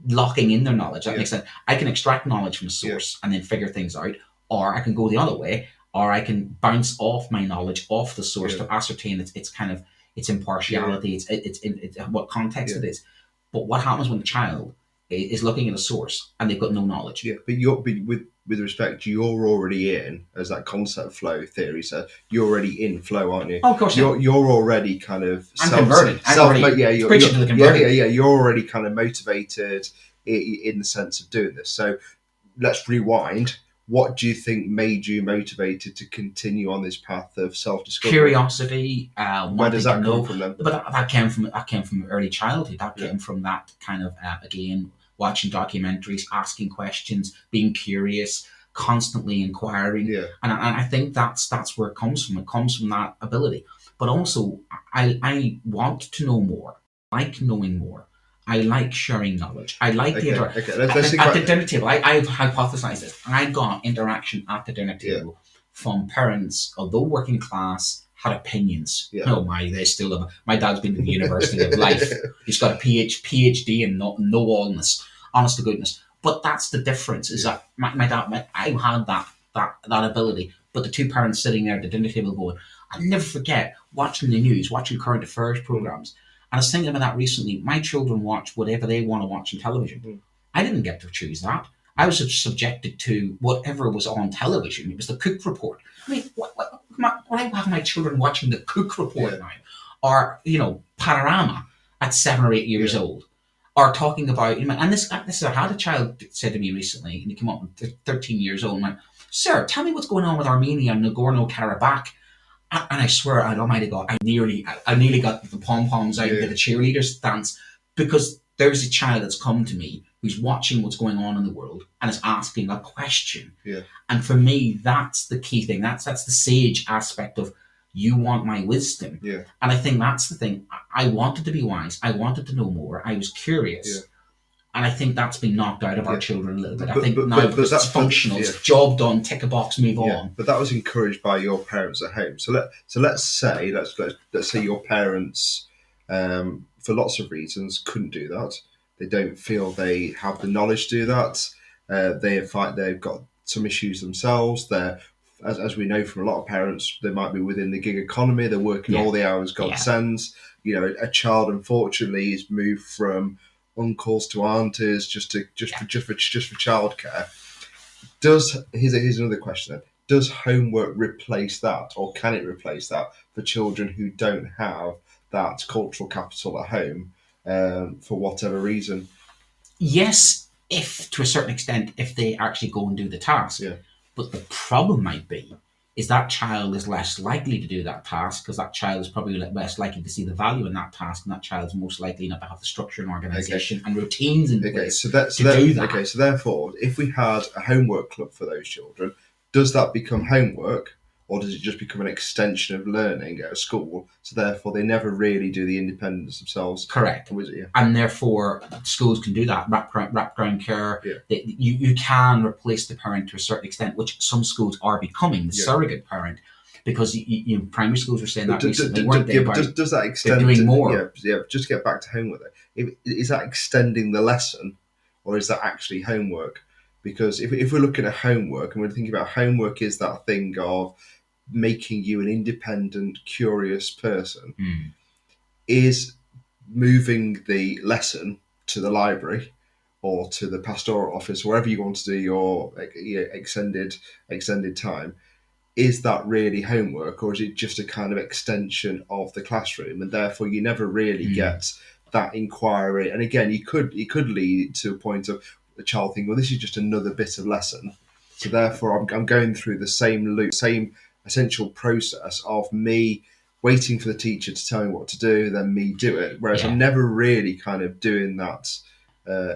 locking in their knowledge. That makes sense. I can extract knowledge from a source and then figure things out, or I can go the other way, or I can bounce off my knowledge off the source to ascertain its kind of its impartiality, it's what context it is. But what happens when a child is looking at a source and they've got no knowledge? Yeah, but with respect, you're already in, as that concept flow theory said, you're already in flow, aren't you? Oh, of course. You're already kind of converted. You're already kind of motivated in the sense of doing this. So let's rewind. What do you think made you motivated to continue on this path of self-discovery? Curiosity. Where does that come from then? But that came from early childhood. That came from that kind of again, watching documentaries, asking questions, being curious, constantly inquiring. Yeah. And I think that's where it comes from. It comes from that ability. But also, I want to know more. I like knowing more. I like sharing knowledge. I like the interaction. At the dinner table, I've hypothesized this. I got interaction at the dinner table from parents, although working class, had opinions. Yeah. Oh my, they still have. My dad's been to the University of Life. He's got a PhD in no allness, honest to goodness. But that's the difference. Is that my dad? I had that ability. But the two parents sitting there at the dinner table going, I'll never forget watching the news, watching current affairs programs. And I was thinking about that recently. My children watch whatever they want to watch on television. I didn't get to choose that. I was subjected to whatever was on television. It was the Cook Report. I mean, why have my children watching the Cook Report now? Or, Panorama at 7 or 8 years old? or talking about, and this I had a child said to me recently, and he came up, 13 years old, and went, "Sir, tell me what's going on with Armenia and Nagorno-Karabakh." And I swear, Almighty God, I nearly got the pom poms out and did a cheerleader stance, because there's a child that's come to me who's watching what's going on in the world and is asking a question. Yeah. And for me, that's the key thing. That's the sage aspect of, you want my wisdom. Yeah. And I think that's the thing. I wanted to be wise. I wanted to know more. I was curious. Yeah. And I think that's been knocked out of our children a little bit. I think but now that's it's functional, it's job done, tick a box, move on. But that was encouraged by your parents at home. So let's say your parents, for lots of reasons, couldn't do that. They don't feel they have the knowledge to do that. They've got some issues themselves. They're, as we know from a lot of parents, they might be within the gig economy. They're working all the hours God sends. A child, unfortunately, is moved from uncles to aunties just for childcare. Here's another question then. Does homework replace that, or can it replace that for children who don't have that cultural capital at home, for whatever reason? Yes, if to a certain extent, if they actually go and do the task. Yeah. But the problem might be is that child is less likely to do that task, because that child is probably less likely to see the value in that task, and that child is most likely not to have the structure and organisation and routines in place to do that. Okay, so therefore, if we had a homework club for those children, does that become homework, or does it just become an extension of learning at a school? So therefore, they never really do the independence themselves. Correct. And therefore, schools can do that. Wraparound care. Yeah. You can replace the parent to a certain extent, which some schools are becoming, the surrogate parent. Because primary schools were saying that recently, weren't they? Does that extend? They're doing more. Yeah. Just to get back to homework. Is that extending the lesson, or is that actually homework? Because if we're looking at homework and we're thinking about homework, is that thing of making you an independent, curious person, is moving the lesson to the library or to the pastoral office, wherever you want to do your extended time. Is that really homework, or is it just a kind of extension of the classroom, and therefore you never really get that inquiry? And again, it could lead to a point of the child thinking, well, this is just another bit of lesson, so therefore I'm going through the same loop, same essential process of me waiting for the teacher to tell me what to do, then me do it, whereas I'm never really kind of doing that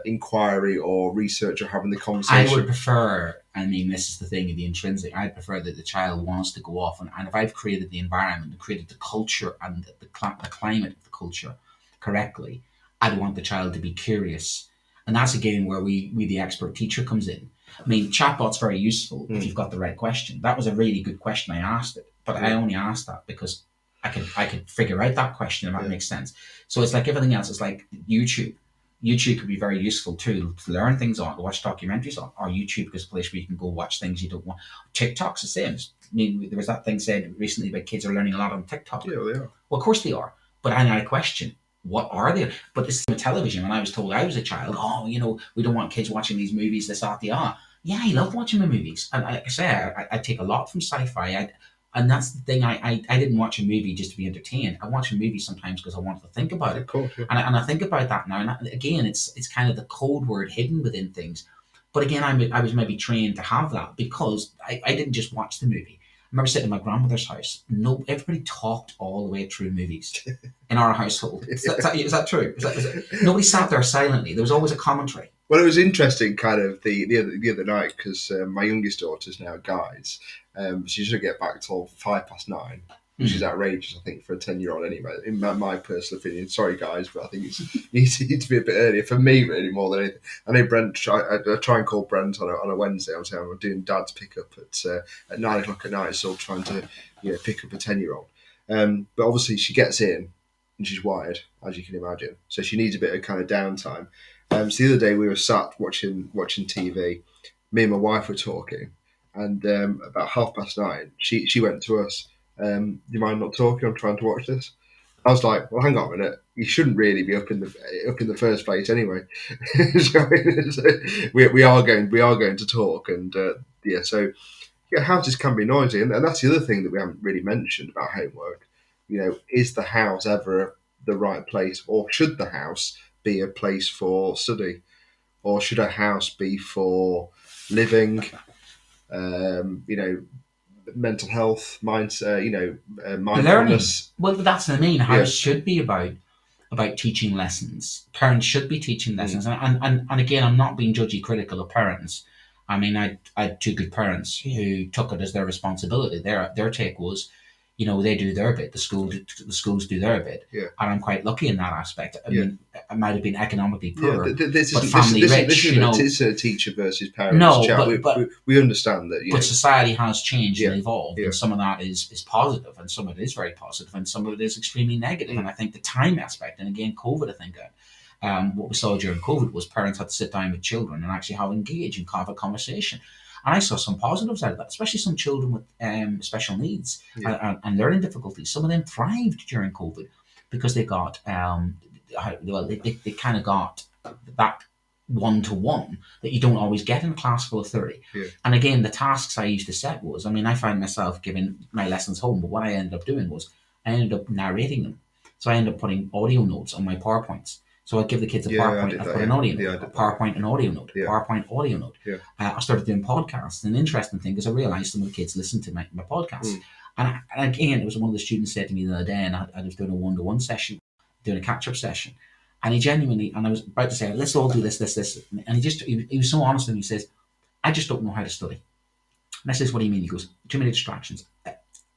inquiry or research or having the conversation. I would prefer, this is the thing of the intrinsic, I'd prefer that the child wants to go off, and if I've created the environment and created the culture and the climate of the culture correctly, I'd want the child to be curious. And that's again where we the expert teacher comes in. Chatbot's very useful if you've got the right question. That was a really good question. I asked it, but I only asked that because I could figure out that question, and that makes sense. So it's like everything else. It's like YouTube. YouTube could be very useful too to learn things on, to watch documentaries on, or YouTube is a place where you can go watch things you don't want. TikTok's the same. There was that thing said recently about kids are learning a lot on TikTok. Yeah, they are. Well, of course they are. But I had a question. What are they? But this is with television. When I was told I was a child, we don't want kids watching these movies, this, that, the other. Yeah, I love watching the movies. And like I say, I take a lot from sci-fi. And that's the thing. I didn't watch a movie just to be entertained. I watch a movie sometimes because I wanted to think about it. Of course, yeah. And I think about that now. And again, it's kind of the code word hidden within things. But again, I was maybe trained to have that because I didn't just watch the movie. I remember sitting in my grandmother's house. Everybody talked all the way through movies in our household. Is that true? Nobody sat there silently. There was always a commentary. Well, it was interesting, kind of the other night, because my youngest daughter's now guides. She should get back till 9:05, which is outrageous, I think, for a 10-year-old anyway. In my personal opinion, sorry guys, but I think it needs to be a bit earlier for me, really, more than anything. I know Brent. I try and call Brent on a Wednesday. I'm doing Dad's pickup at 9:00 at night, so trying to pick up a 10-year-old. But obviously she gets in and she's wired, as you can imagine, so she needs a bit of kind of downtime. So the other day we were sat watching TV. Me and my wife were talking, and about 9:30, she went to us. Do you mind not talking? I'm trying to watch this. I was like, well, hang on a minute. You shouldn't really be up in the first place anyway. So we are going to talk, and so houses can be noisy, and that's the other thing that we haven't really mentioned about homework. Is the house ever the right place, or should the house be a place for study, or should a house be for living? Mental health, mindset, mindfulness. Learning. Well, that's what I mean. Yeah. House should be about teaching lessons. Parents should be teaching lessons. And again, I'm not being judgy critical of parents. I mean, I had two good parents who took it as their responsibility. Their take was, they do their bit. The schools do their bit. Yeah. And I'm quite lucky in that aspect. I mean, I might have been economically poor, this but family rich. It is a teacher versus parent. No, chat. but we understand that. But society has changed and evolved, Yeah. and some of that is positive, and some of it is very positive, and some of it is extremely negative. And I think the time aspect, and again, COVID, I think what we saw during COVID was parents had to sit down with children and actually engage and have a conversation. And I saw some positives out of that, especially some children with special needs and learning difficulties. Some of them thrived during COVID because they got, they kind of got that one-to-one that you don't always get in a class full of 30. Yeah. And again, the tasks I used to set was, I find myself giving my lessons home, but what I ended up doing was I ended up narrating them. So I ended up putting audio notes on my PowerPoints. So I'd give the kids a PowerPoint, I'd put an audio note, a PowerPoint, an audio note, PowerPoint, audio note. Yeah. I started doing podcasts. And an interesting thing is I realised some of the kids listened to my podcasts. And again, it was one of the students said to me the other day, and I was doing a one-to-one session, doing a catch-up session. And he genuinely, and I was about to say, let's all do this. And he was so honest, and he says, I just don't know how to study. And I says, what do you mean? He goes, too many distractions.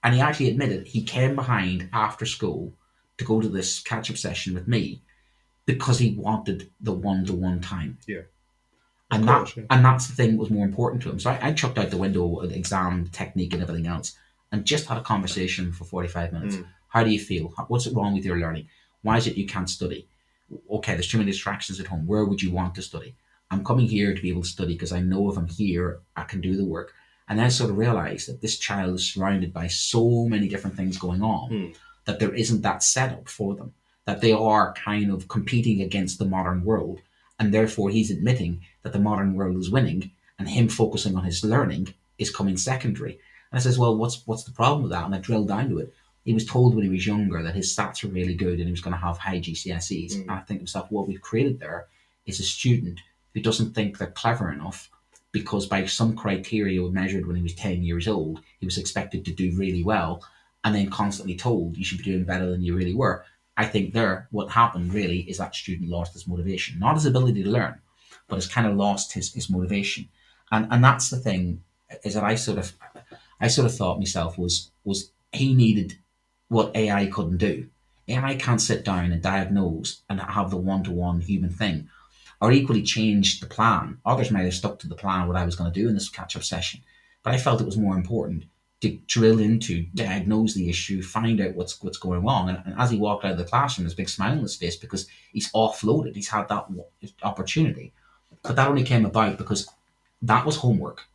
And he actually admitted he came behind after school to go to this catch-up session with me because he wanted the one-to-one time. Yeah. And that's the thing that was more important to him. So I chucked out the window the exam technique and everything else and just had a conversation for 45 minutes. How do you feel? What's wrong with your learning? Why is it you can't study? Okay, there's too many distractions at home. Where would you want to study? I'm coming here to be able to study because I know if I'm here, I can do the work. And then I sort of realised that this child is surrounded by so many different things going on that there isn't that setup for them, that they are kind of competing against the modern world. And therefore he's admitting that the modern world is winning and him focusing on his learning is coming secondary. And I says, well, what's the problem with that? And I drilled down to it. He was told when he was younger that his stats were really good and he was going to have high GCSEs. And I think to myself, what we've created there is a student who doesn't think they're clever enough because by some criteria measured when he was 10 years old, he was expected to do really well and then constantly told you should be doing better than you really were. I think what happened really is that student lost his motivation, not his ability to learn, but has kind of lost his motivation. And that's the thing, is that I sort of thought myself was he needed what AI couldn't do. AI can't sit down and diagnose and have the one-to-one human thing, or equally change the plan. Others might have stuck to the plan what I was going to do in this catch-up session, but I felt it was more important to drill into, diagnose the issue, find out what's going wrong. And as he walked out of the classroom, there's a big smile on his face because he's offloaded. He's had that opportunity, but that only came about because that was homework.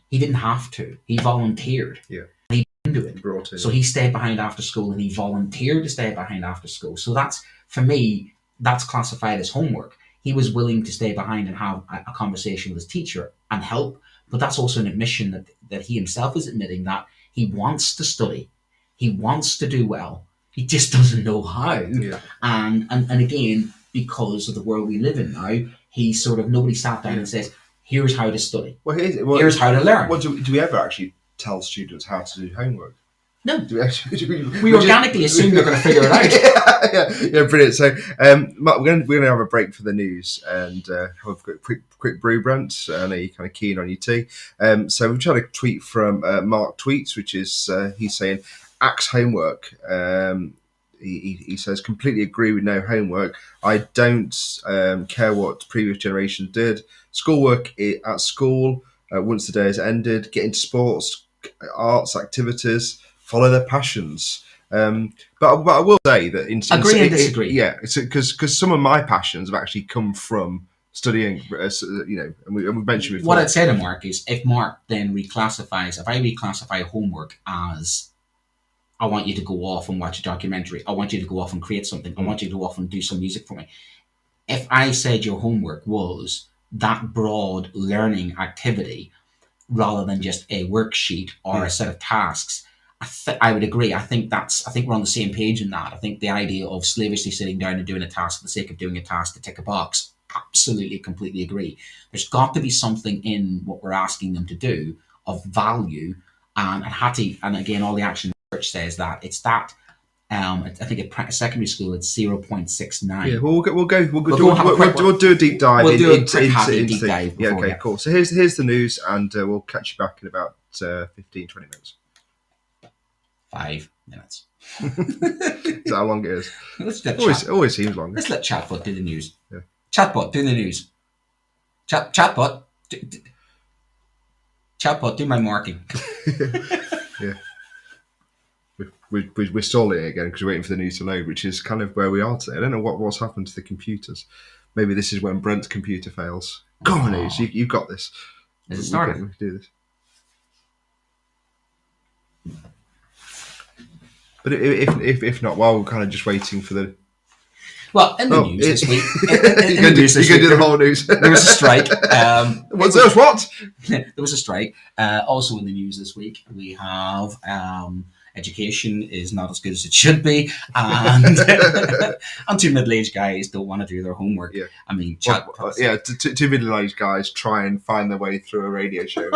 He didn't have to. He volunteered. Yeah. He didn't do it. So he stayed behind after school and he volunteered to stay behind after school. So that's, for me, that's classified as homework. He was willing to stay behind and have a conversation with his teacher and help. But that's also an admission that he himself is admitting that he wants to study. He wants to do well. He just doesn't know how. Yeah. And again, because of the world we live in now, he's sort of, nobody sat down and says, here's how to study. Here's how to learn. Do we ever actually tell students how to do homework? No. We organically assume they're going to figure it out. Yeah, brilliant. So, Mark, we're going to have a break for the news and have a quick brew, Brent. I know you're kind of keen on your tea. So we've tried a tweet from Mark Tweets, which is he's saying, axe homework. He says, completely agree with no homework. I don't care what previous generations did. Schoolwork at school, once the day has ended, get into sports, arts, activities, follow their passions. But I will say that agree and disagree. Yeah, because some of my passions have actually come from studying. And we've mentioned before. What I'd say to Mark is, if Mark then if I reclassify homework as, I want you to go off and watch a documentary, I want you to go off and create something, I want you to go off and do some music for me. If I said your homework was that broad learning activity rather than just a worksheet or a set of tasks, I would agree. I think we're on the same page in that. I think the idea of slavishly sitting down and doing a task for the sake of doing a task to tick a box, absolutely, completely agree. There's got to be something in what we're asking them to do of value, and Hattie, and again, all the action research says that it's that. I think at secondary school it's 0.69. Yeah, well, we'll do a deep dive. We'll do a quick deep dive. Yeah, okay, cool. So here's the news, and we'll catch you back in about 15, 20 minutes. 5 minutes. Is that how long it is? Always seems longer. Let's let Chatbot do the news. Yeah. Chatbot, do the news. Chatbot. Chatbot, do my marking. Yeah. We're stalling it again because we're waiting for the news to load, which is kind of where we are today. I don't know what's happened to the computers. Maybe this is when Brent's computer fails. Go on, news. You've got this. Is it started? We can do this. But if not, while we're kind of just waiting for the... Well, in the news this week... You're going to do the whole news. There was a strike. What? There was a strike. Also in the news this week, we have... education is not as good as it should be, and two middle-aged guys don't want to do their homework. Yeah. I mean, two middle-aged guys try and find their way through a radio show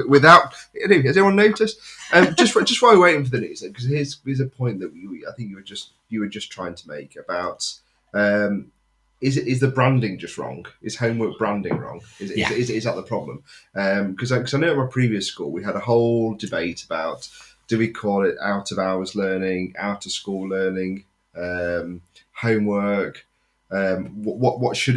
without. Has anyone noticed? Just while we're waiting for the news, because here's a point that I think you were just trying to make about. Is the branding just wrong? Is homework branding wrong? Is that the problem? Because I know at my previous school we had a whole debate about. Do we call it out of hours learning, out of school learning, homework? What should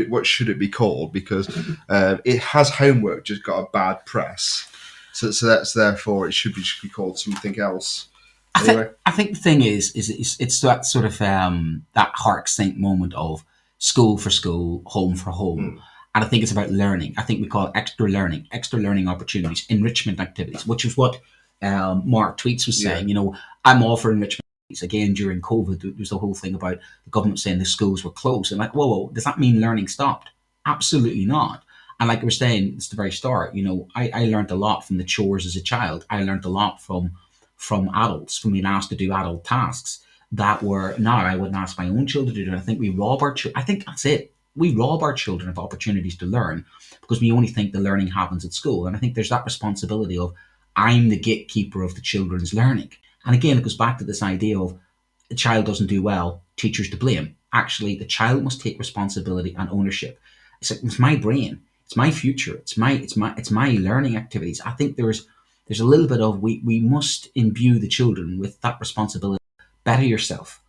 it be called? Because it has homework just got a bad press, so that's therefore it should be called something else. Anyway, I think the thing is it's that sort of that heart sink moment of school for school, home for home. And I think it's about learning. I think we call it extra learning opportunities, enrichment activities, which is what Mark Tweets was saying. I'm all for enrichment. Again, during COVID, there was the whole thing about the government saying the schools were closed. And like, whoa, does that mean learning stopped? Absolutely not. And like we were saying, it's the very start. I learned a lot from the chores as a child. I learned a lot from adults, from being asked to do adult tasks that were now I wouldn't ask my own children to do. And I think we rob our children. I think that's it. We rob our children of opportunities to learn because we only think the learning happens at school. And I think there's that responsibility of I'm the gatekeeper of the children's learning. And again, it goes back to this idea of the child doesn't do well, teachers to blame. Actually, the child must take responsibility and ownership. It's my brain, it's my future, it's my learning activities. I think there's a little bit of we must imbue the children with that responsibility. Better yourself.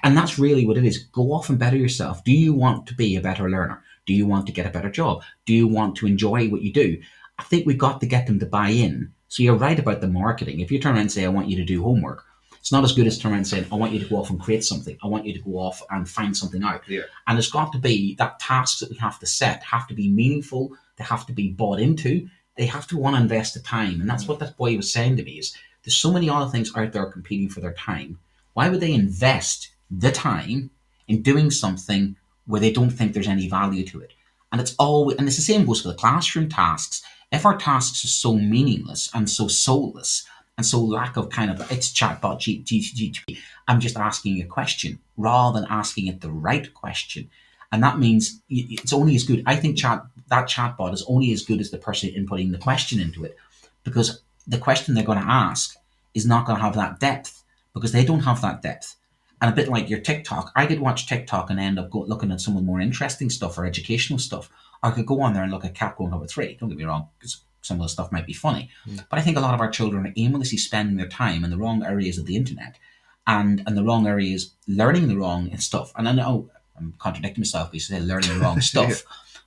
And that's really what it is. Go off and better yourself. Do you want to be a better learner? Do you want to get a better job? Do you want to enjoy what you do? I think we've got to get them to buy in. So you're right about the marketing. If you turn around and say, I want you to do homework, it's not as good as turn around and saying, I want you to go off and create something. I want you to go off and find something out. Yeah. And there's got to be that tasks that we have to set have to be meaningful. They have to be bought into. They have to want to invest the time. And that's what that boy was saying to me is there's so many other things out there competing for their time. Why would they invest the time in doing something where they don't think there's any value to it? And it's the same goes for the classroom tasks. If our tasks are so meaningless and so soulless and so lack of it's chatbot, GTP, I'm just asking a question rather than asking it the right question. And that means it's only as good. I think that chatbot is only as good as the person inputting the question into it, because the question they're going to ask is not going to have that depth because they don't have that depth. And a bit like your TikTok, I could watch TikTok and end up looking at some of the more interesting stuff or educational stuff. Or I could go on there and look at Cat Going Over 3. Don't get me wrong, because some of the stuff might be funny. But I think a lot of our children are aimlessly spending their time in the wrong areas of the internet and the wrong areas, learning the wrong stuff. And I know I'm contradicting myself because I say learning the wrong stuff.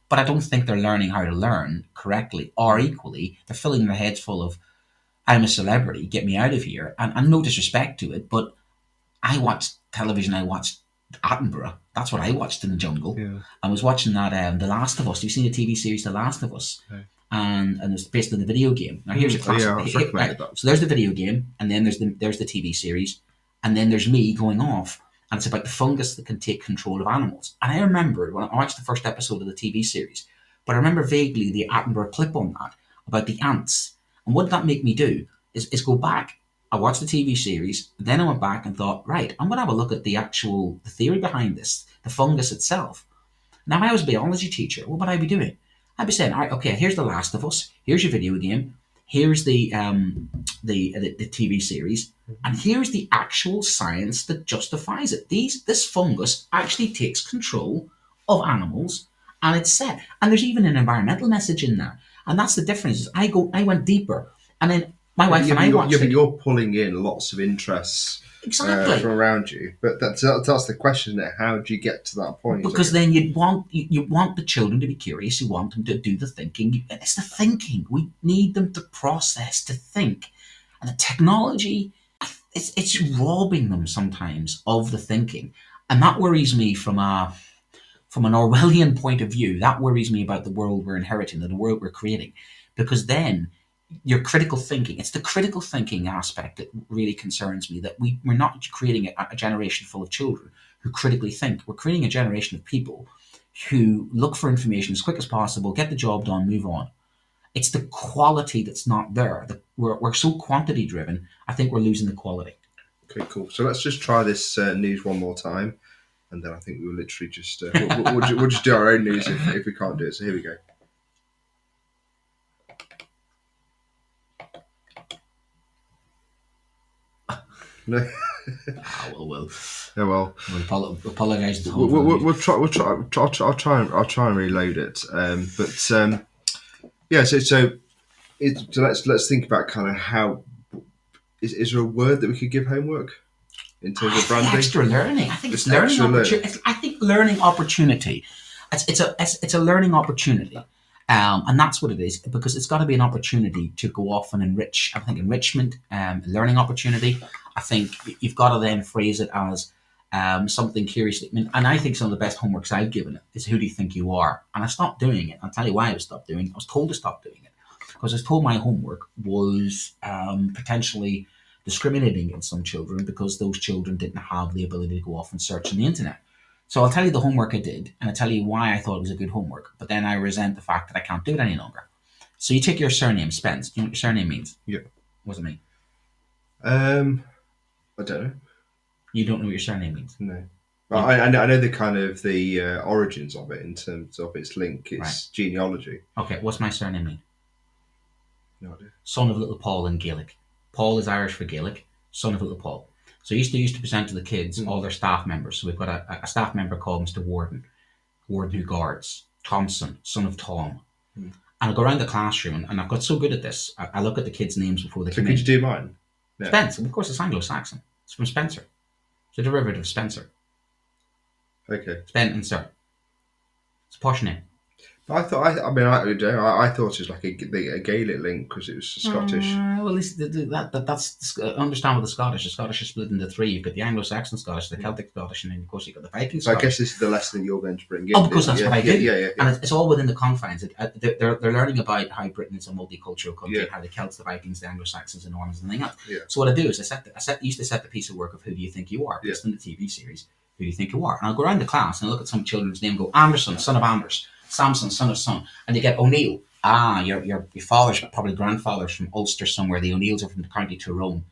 But I don't think they're learning how to learn correctly or equally. They're filling their heads full of, I'm a celebrity, get me out of here. And no disrespect to it, but I watched television, I watched Attenborough. That's what I watched in the jungle. Yeah. I was watching that The Last of Us. You've seen the TV series The Last of Us? Okay. And it's based on the video game. Now here's a classic. Right. So there's the video game, and then there's the TV series, and then there's me going off, and it's about the fungus that can take control of animals. And I remember when I watched the first episode of the TV series, but I remember vaguely the Attenborough clip on that about the ants. And what did that make me do is go back I watched the TV series. Then I went back and thought, right, I'm going to have a look at the theory behind this, the fungus itself. Now, if I was a biology teacher, what would I be doing? I'd be saying, all right, okay, here's The Last of Us. Here's your video game. Here's the TV series, and here's the actual science that justifies it. This fungus actually takes control of animals, and it's said. And there's even an environmental message in there, and that's the difference. I went deeper, and then my wife and I watched it. But you're pulling in lots of interests Exactly. from around you. But that's the question, isn't it? How do you get to that point? Because then you want the children to be curious. You want them to do the thinking. It's the thinking. We need them to process, to think, and the technology. It's robbing them sometimes of the thinking, and that worries me from an Orwellian point of view. That worries me about the world we're inheriting, the world we're creating, because then your critical thinking, it's the critical thinking aspect that really concerns me, that we're not creating a generation full of children who critically think. We're creating a generation of people who look for information as quick as possible, get the job done, move on. It's the quality that's not there. We're so quantity driven, I think we're losing the quality. Okay, cool. So let's just try this news one more time, and then I think we'll literally just we'll just do our own news if we can't do it. So here we go. No. Well. Oh well. We'll apologise. We'll try. I'll try and reload it. Yeah. So let's think about kind of how is there a word that we could give homework in terms of branding? Extra learning. I think it's learning opportunity. I think learning opportunity. It's a learning opportunity. And that's what it is, because it's got to be an opportunity to go off and enrich. I think enrichment, learning opportunity. I think you've got to then phrase it as something curiously. And I think some of the best homeworks I've given it is who do you think you are? And I stopped doing it. I'll tell you why I stopped doing it. I was told to stop doing it because I was told my homework was potentially discriminating against some children because those children didn't have the ability to go off and search on the internet. So I'll tell you the homework I did, and I'll tell you why I thought it was a good homework, but then I resent the fact that I can't do it any longer. So you take your surname, Spence. Do you know what your surname means? Yeah. What does it mean? I don't know. You don't know what your surname means? No. Well, I know the kind of the origins of it in terms of its link. It's genealogy. Okay, what's my surname mean? No idea. Son of Little Paul in Gaelic. Paul is Irish for Gaelic, son of Little Paul. So I used to present to the kids all their staff members. So we've got a staff member called Mr. Warden who guards, Thompson, son of Tom. And I go around the classroom, and I've got so good at this. I look at the kids' names before they come in. So could you do mine? Yeah. Spence, of course, it's Anglo-Saxon. It's from Spencer. It's a derivative of Spencer. Okay. Spencer. It's a posh name. I thought it was like a Gaelic link because it was Scottish. Well, that's understand with the Scottish. The Scottish are split into three. You've got the Anglo-Saxon Scottish, the Celtic Scottish, and then of course you've got the Viking Scottish. I guess this is the lesson that you're going to bring in. Oh, because that's what I did. Yeah. And it's all within the confines. They're learning about how Britain is a multicultural country, how the Celts, the Vikings, the Anglo-Saxons, the Normans, and everything else. Yeah. So what I do is I used to set the piece of work of who do you think you are based on the TV series. Who do you think you are? And I'll go around the class and I look at some children's name and go, Anderson, son of Anders. Samson, son of son. And you get O'Neill. Your father's probably grandfather's from Ulster somewhere. The O'Neills are from the County Tyrone.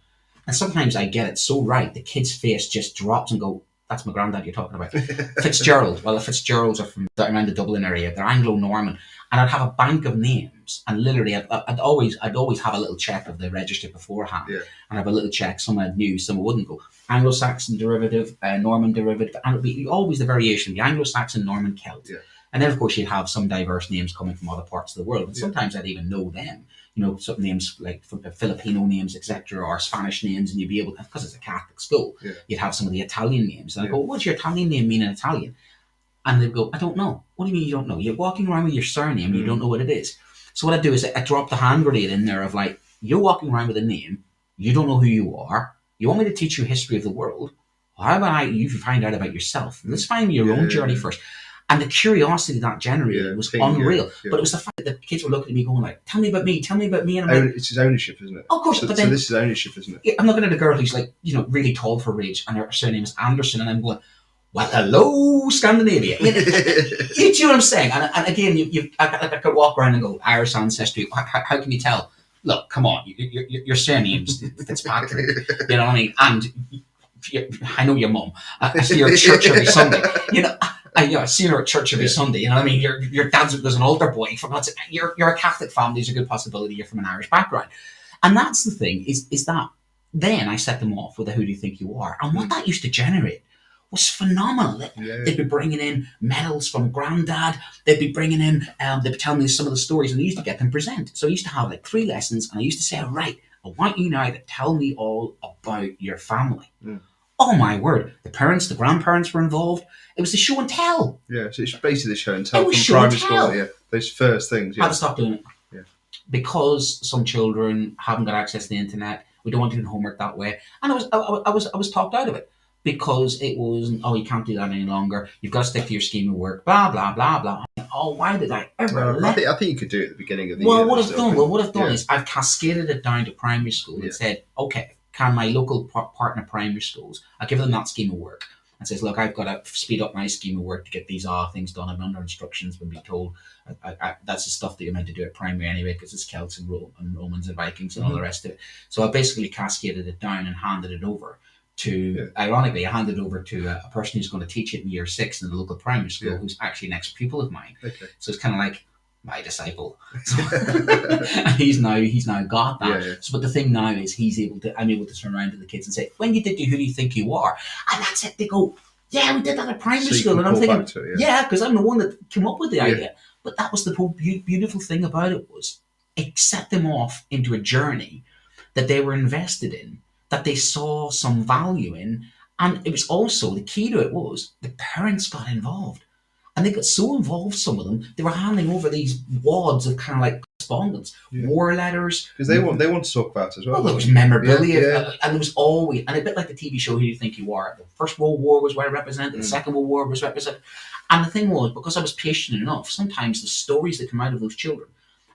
And sometimes I get it so right, the kid's face just drops and go, that's my granddad you're talking about. Fitzgerald. Well, the Fitzgeralds are from around the Dublin area. They're Anglo-Norman. And I'd have a bank of names. And literally, I'd always have a little check of the register beforehand. Yeah. And have a little check. Some I knew, some I wouldn't go. Anglo-Saxon derivative, Norman derivative. And it would be always the variation. The Anglo-Saxon, Norman, Celt. Yeah. And then, of course, you'd have some diverse names coming from other parts of the world. And sometimes I'd even know them. You know, some names like Filipino names, etc., or Spanish names. And you'd be able to, because it's a Catholic school, you'd have some of the Italian names. And I'd go, what's your Italian name mean in Italian? And they'd go, I don't know. What do you mean you don't know? You're walking around with your surname and you don't know what it is. So what I do is I drop the hand grenade in there of like, you're walking around with a name, you don't know who you are, you want me to teach you history of the world, well, how about you find out about yourself? Let's find your own journey first. And the curiosity that generated was unreal. But it was the fact that the kids were looking at me going like, tell me about me. And I'm like, it's his ownership, isn't it? Of course. So but then, this is ownership, isn't it? I'm looking at a girl who's like, really tall for her age, and her surname is Anderson, and I'm going, well, hello, Scandinavia. You know what I'm saying? And again, I could walk around and go, Irish ancestry. How can you tell? look, come on, your surname's Fitzpatrick, you know what I mean? And I know your mum. I see her at church every Sunday. I see her at church every Sunday. You know what I mean? Your dad's was an altar boy. You're a Catholic family. There's a good possibility you're from an Irish background. And that's the thing, is that then I set them off with a who do you think you are? And what that used to generate was phenomenal. They'd be bringing in medals from granddad. They'd be bringing in, they'd be telling me some of the stories, and I used to get them present. So I used to have like 3 lessons, and I used to say, right, I want you now to tell me all about your family. Oh my word, the parents, the grandparents were involved. It was the show and tell. Yeah, so it's basically the show and tell It was from show primary and school. tell. Yeah, those first things. I had Yeah, to stop doing it. Yeah. Because some children haven't got access to the internet. We don't want to do homework that way. And I was talked out of it. Because it was, you can't do that any longer. You've got to stick to your scheme of work, blah, blah, blah, blah. Oh, why did I ever I think you could do it at the beginning of the year. What I've done is I've cascaded it down to primary school and said, okay, can my local partner primary schools, I give them that scheme of work and says, look, I've got to speed up my scheme of work to get these things done. I'm under instructions when being told that's the stuff that you're meant to do at primary anyway, because it's Celts and Romans and Vikings and all the rest of it. So I basically cascaded it down and handed it over to, ironically, I handed it over to a person who's going to teach it in year 6 in the local primary school, who's actually an ex-pupil of mine. Okay. So it's kind of like my disciple. So, he's now got that. So, but the thing now is I'm able to turn around to the kids and say, when you did who do you think you are? And that's it. They go, yeah, we did that at primary school. And I'm thinking, because I'm the one that came up with the idea. But that was the whole beautiful thing about it, was it set them off into a journey that they were invested in, that they saw some value in. And it was also, the key to it was, the parents got involved. And they got so involved, some of them, they were handing over these wads of kind of like correspondence, war letters. Because they want to talk about it as well. Well, there was memorabilia, and there was always, and a bit like the TV show Who Do You Think You Are? The First World War was where I represented, the Second World War was represented. And the thing was, because I was patient enough, sometimes the stories that come out of those children,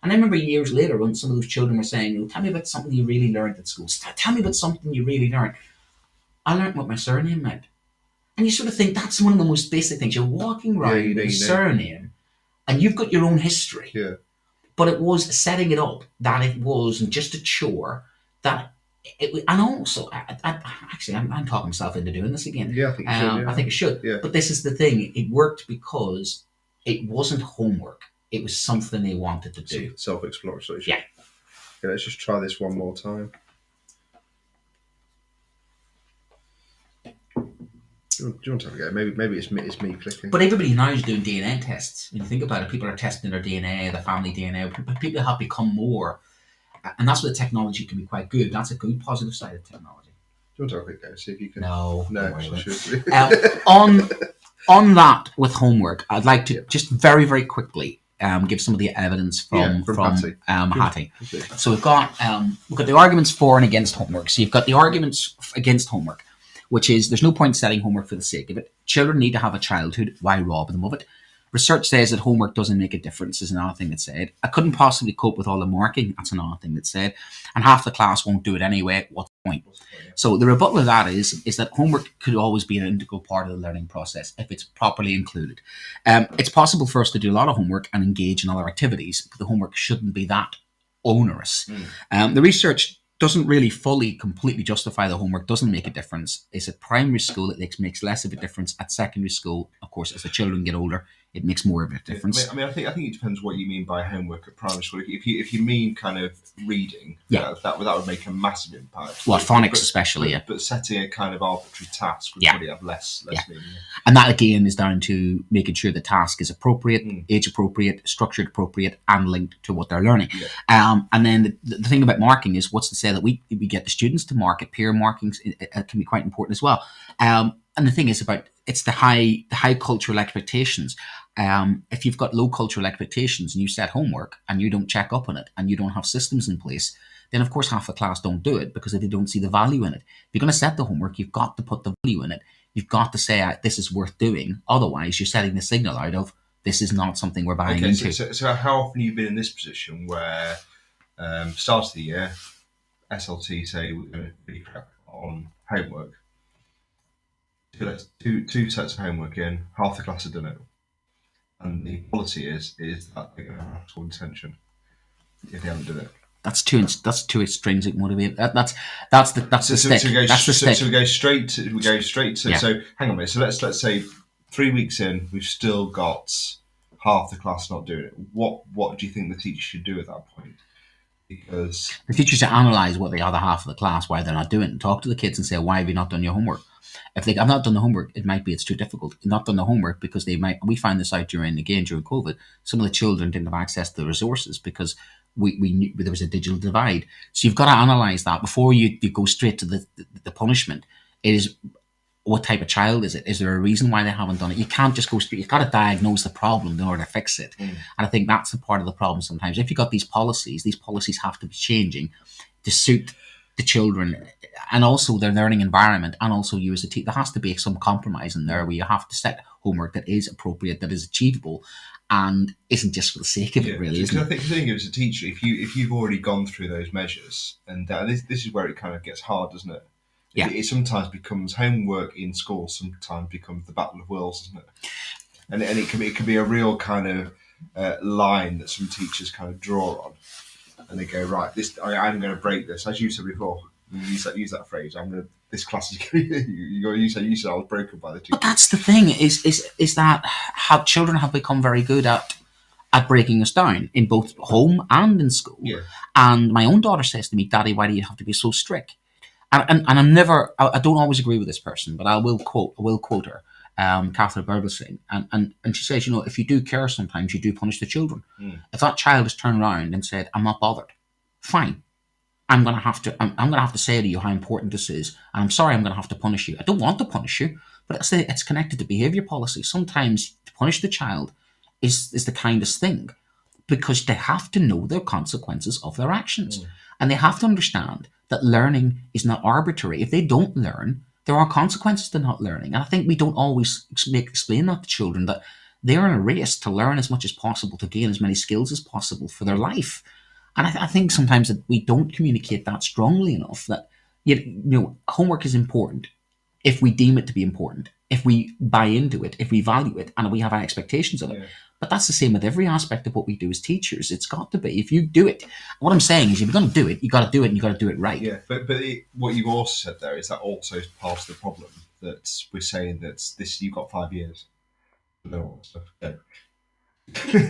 and I remember years later when some of those children were saying, tell me about something you really learned at school. Tell me about something you really learned. I learned what my surname meant. And you sort of think that's one of the most basic things. You're walking around with a surname, and you've got your own history. Yeah. But it was setting it up that it wasn't just a chore. And also, I'm talking myself into doing this again. Yeah, I think you should. I think I should. Yeah. But this is the thing. It worked because it wasn't homework. It was something they wanted to do. Self-exploratory. Yeah. Okay, let's just try this one more time. Do you want to have a go? Maybe it's me clicking. But everybody now is doing DNA tests. When you think about it, people are testing their DNA, their family DNA. People have become more, and that's where the technology can be quite good. That's a good positive side of technology. Do you want to have a quick go? See if you can. No. Should. On that with homework, I'd like to just very, very quickly give some of the evidence from Hattie. So we've got the arguments for and against homework. So you've got the arguments against homework, which is there's no point setting homework for the sake of it. Children need to have a childhood. Why rob them of it? Research says that homework doesn't make a difference is another thing that's said. I couldn't possibly cope with all the marking. That's another thing that's said. And half the class won't do it anyway. What's the point? So the rebuttal of that is that homework could always be an integral part of the learning process if it's properly included. It's possible for us to do a lot of homework and engage in other activities, but the homework shouldn't be that onerous. The research doesn't really completely justify the homework, doesn't make a difference. It's at primary school it makes less of a difference. At secondary school, of course, as the children get older, it makes more of a difference. I think it depends what you mean by homework at primary school. If you mean kind of reading, that would make a massive impact. Well, phonics especially, But setting a kind of arbitrary task would probably have less meaning. And that again is down to making sure the task is appropriate, age appropriate, structured appropriate, and linked to what they're learning. And then the thing about marking is what's to say that we get the students to mark it. Peer markings it can be quite important as well. And the thing is it's the high cultural expectations. If you've got low cultural expectations and you set homework and you don't check up on it and you don't have systems in place, then of course half the class don't do it because they don't see the value in it. If you're going to set the homework, you've got to put the value in it. You've got to say this is worth doing. Otherwise, you're setting the signal out of this is not something we're buying into. So how often have you been in this position where start of the year, SLT say we're going to be crap on homework? Two sets of homework in, half the class have done it. And the policy is that they're going to have full attention if they haven't done it. That's too extrinsic motivate. That's the stick. That's the stick. So we go straight to. Yeah. So hang on a minute. So let's say 3 weeks in, we've still got half the class not doing it. What do you think the teacher should do at that point? Because The teacher should analyse what the other half of the class, why they're not doing it. Talk to the kids and say, why have you not done your homework? If they have not done the homework, it might be it's too difficult. Not done the homework because we found this out during COVID. Some of the children didn't have access to the resources because we knew there was a digital divide. So you've got to analyse that before you go straight to the punishment. It is, what type of child is it? Is there a reason why they haven't done it? You can't just go straight. You've got to diagnose the problem in order to fix it. And I think that's the part of the problem sometimes. If you've got these policies have to be changing to suit the children and also their learning environment, and also you as a teacher. There has to be some compromise in there where you have to set homework that is appropriate, that is achievable, and isn't just for the sake of it, really. Isn't it? I think as a teacher, if you've already gone through those measures, and this is where it kind of gets hard, doesn't it? Yeah. It sometimes becomes homework in school. Sometimes becomes the battle of wills, doesn't it? And it can be a real kind of line that some teachers kind of draw on, and they go, right, I'm going to break this. As you said before, you use that phrase. This class is going to. You said I was broken by the teacher. But that's the thing is that how children have become very good at breaking us down in both home and in school. Yeah. And my own daughter says to me, "Daddy, why do you have to be so strict?" And I'm never. I don't always agree with this person, but I will quote her. Catherine Burblesing, and she says, if you do care, sometimes you do punish the children. If that child has turned around and said, "I'm not bothered," fine. I'm gonna have to say to you how important this is, and I'm sorry I'm gonna have to punish you. I don't want to punish you, but it's connected to behaviour policy. Sometimes to punish the child is the kindest thing, because they have to know the consequences of their actions, and they have to understand that learning is not arbitrary. If they don't learn, there are consequences to not learning. And I think we don't always explain that to children, that they're in a race to learn as much as possible, to gain as many skills as possible for their life. And I think sometimes that we don't communicate that strongly enough, that homework is important if we deem it to be important, if we buy into it, if we value it, and we have our expectations of it. But that's the same with every aspect of what we do as teachers. It's got to be. If you do it, what I'm saying is, if you're going to do it, you got to do it, and you got to do it right. Yeah, but what you've also said there is that also is part of the problem, that we're saying that you've got 5 years.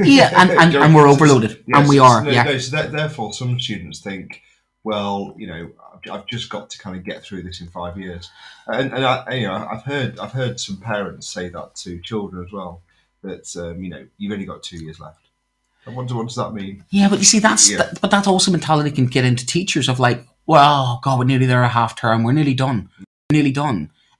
Yeah, and we're overloaded, and we are. So therefore, some students think, well, I've just got to kind of get through this in 5 years, and I've heard some parents say that to children as well, that you've only got 2 years left. And what does that mean? Yeah, but you see, but that also mentality can get into teachers of like, well, God, we're nearly there at half term, we're nearly done,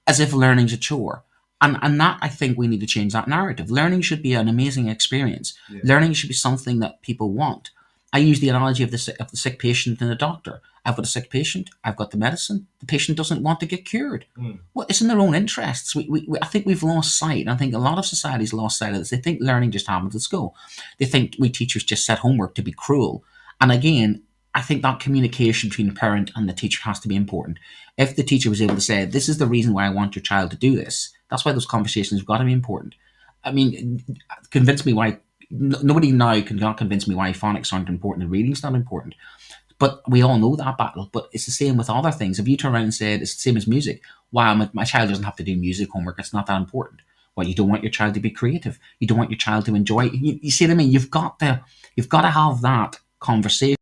as if learning's a chore. And that, I think we need to change that narrative. Learning should be an amazing experience. Yeah. Learning should be something that people want. I use the analogy of the sick patient and the doctor. I've got a sick patient. I've got the medicine. The patient doesn't want to get cured. Well, it's in their own interests. I think we've lost sight. I think a lot of society's lost sight of this. They think learning just happens at school. They think we teachers just set homework to be cruel. And again, I think that communication between the parent and the teacher has to be important. If the teacher was able to say, "This is the reason why I want your child to do this," that's why those conversations have got to be important. I mean, convince me why. Nobody now cannot convince me why phonics aren't important and reading's not important. But we all know that battle. But it's the same with other things. If you turn around and say it's the same as music, wow, my child doesn't have to do music homework, it's not that important. Well, you don't want your child to be creative. You don't want your child to enjoy it. You see what I mean? You've got to have that conversation.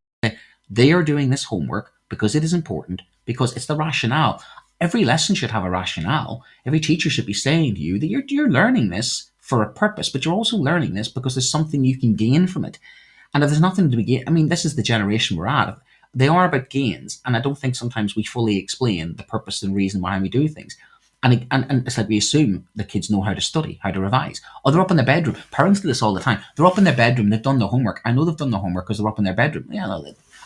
They are doing this homework because it is important, because it's the rationale. Every lesson should have a rationale. Every teacher should be saying to you that you're learning this for a purpose, but you're also learning this because there's something you can gain from it. And if there's nothing to be gained, I mean, this is the generation we're at. They are about gains, and I don't think sometimes we fully explain the purpose and reason why we do things. And it's like we assume the kids know how to study, how to revise. Or they're up in their bedroom. Parents do this all the time. They're up in their bedroom, they've done the homework. I know they've done the homework because they're up in their bedroom. Yeah,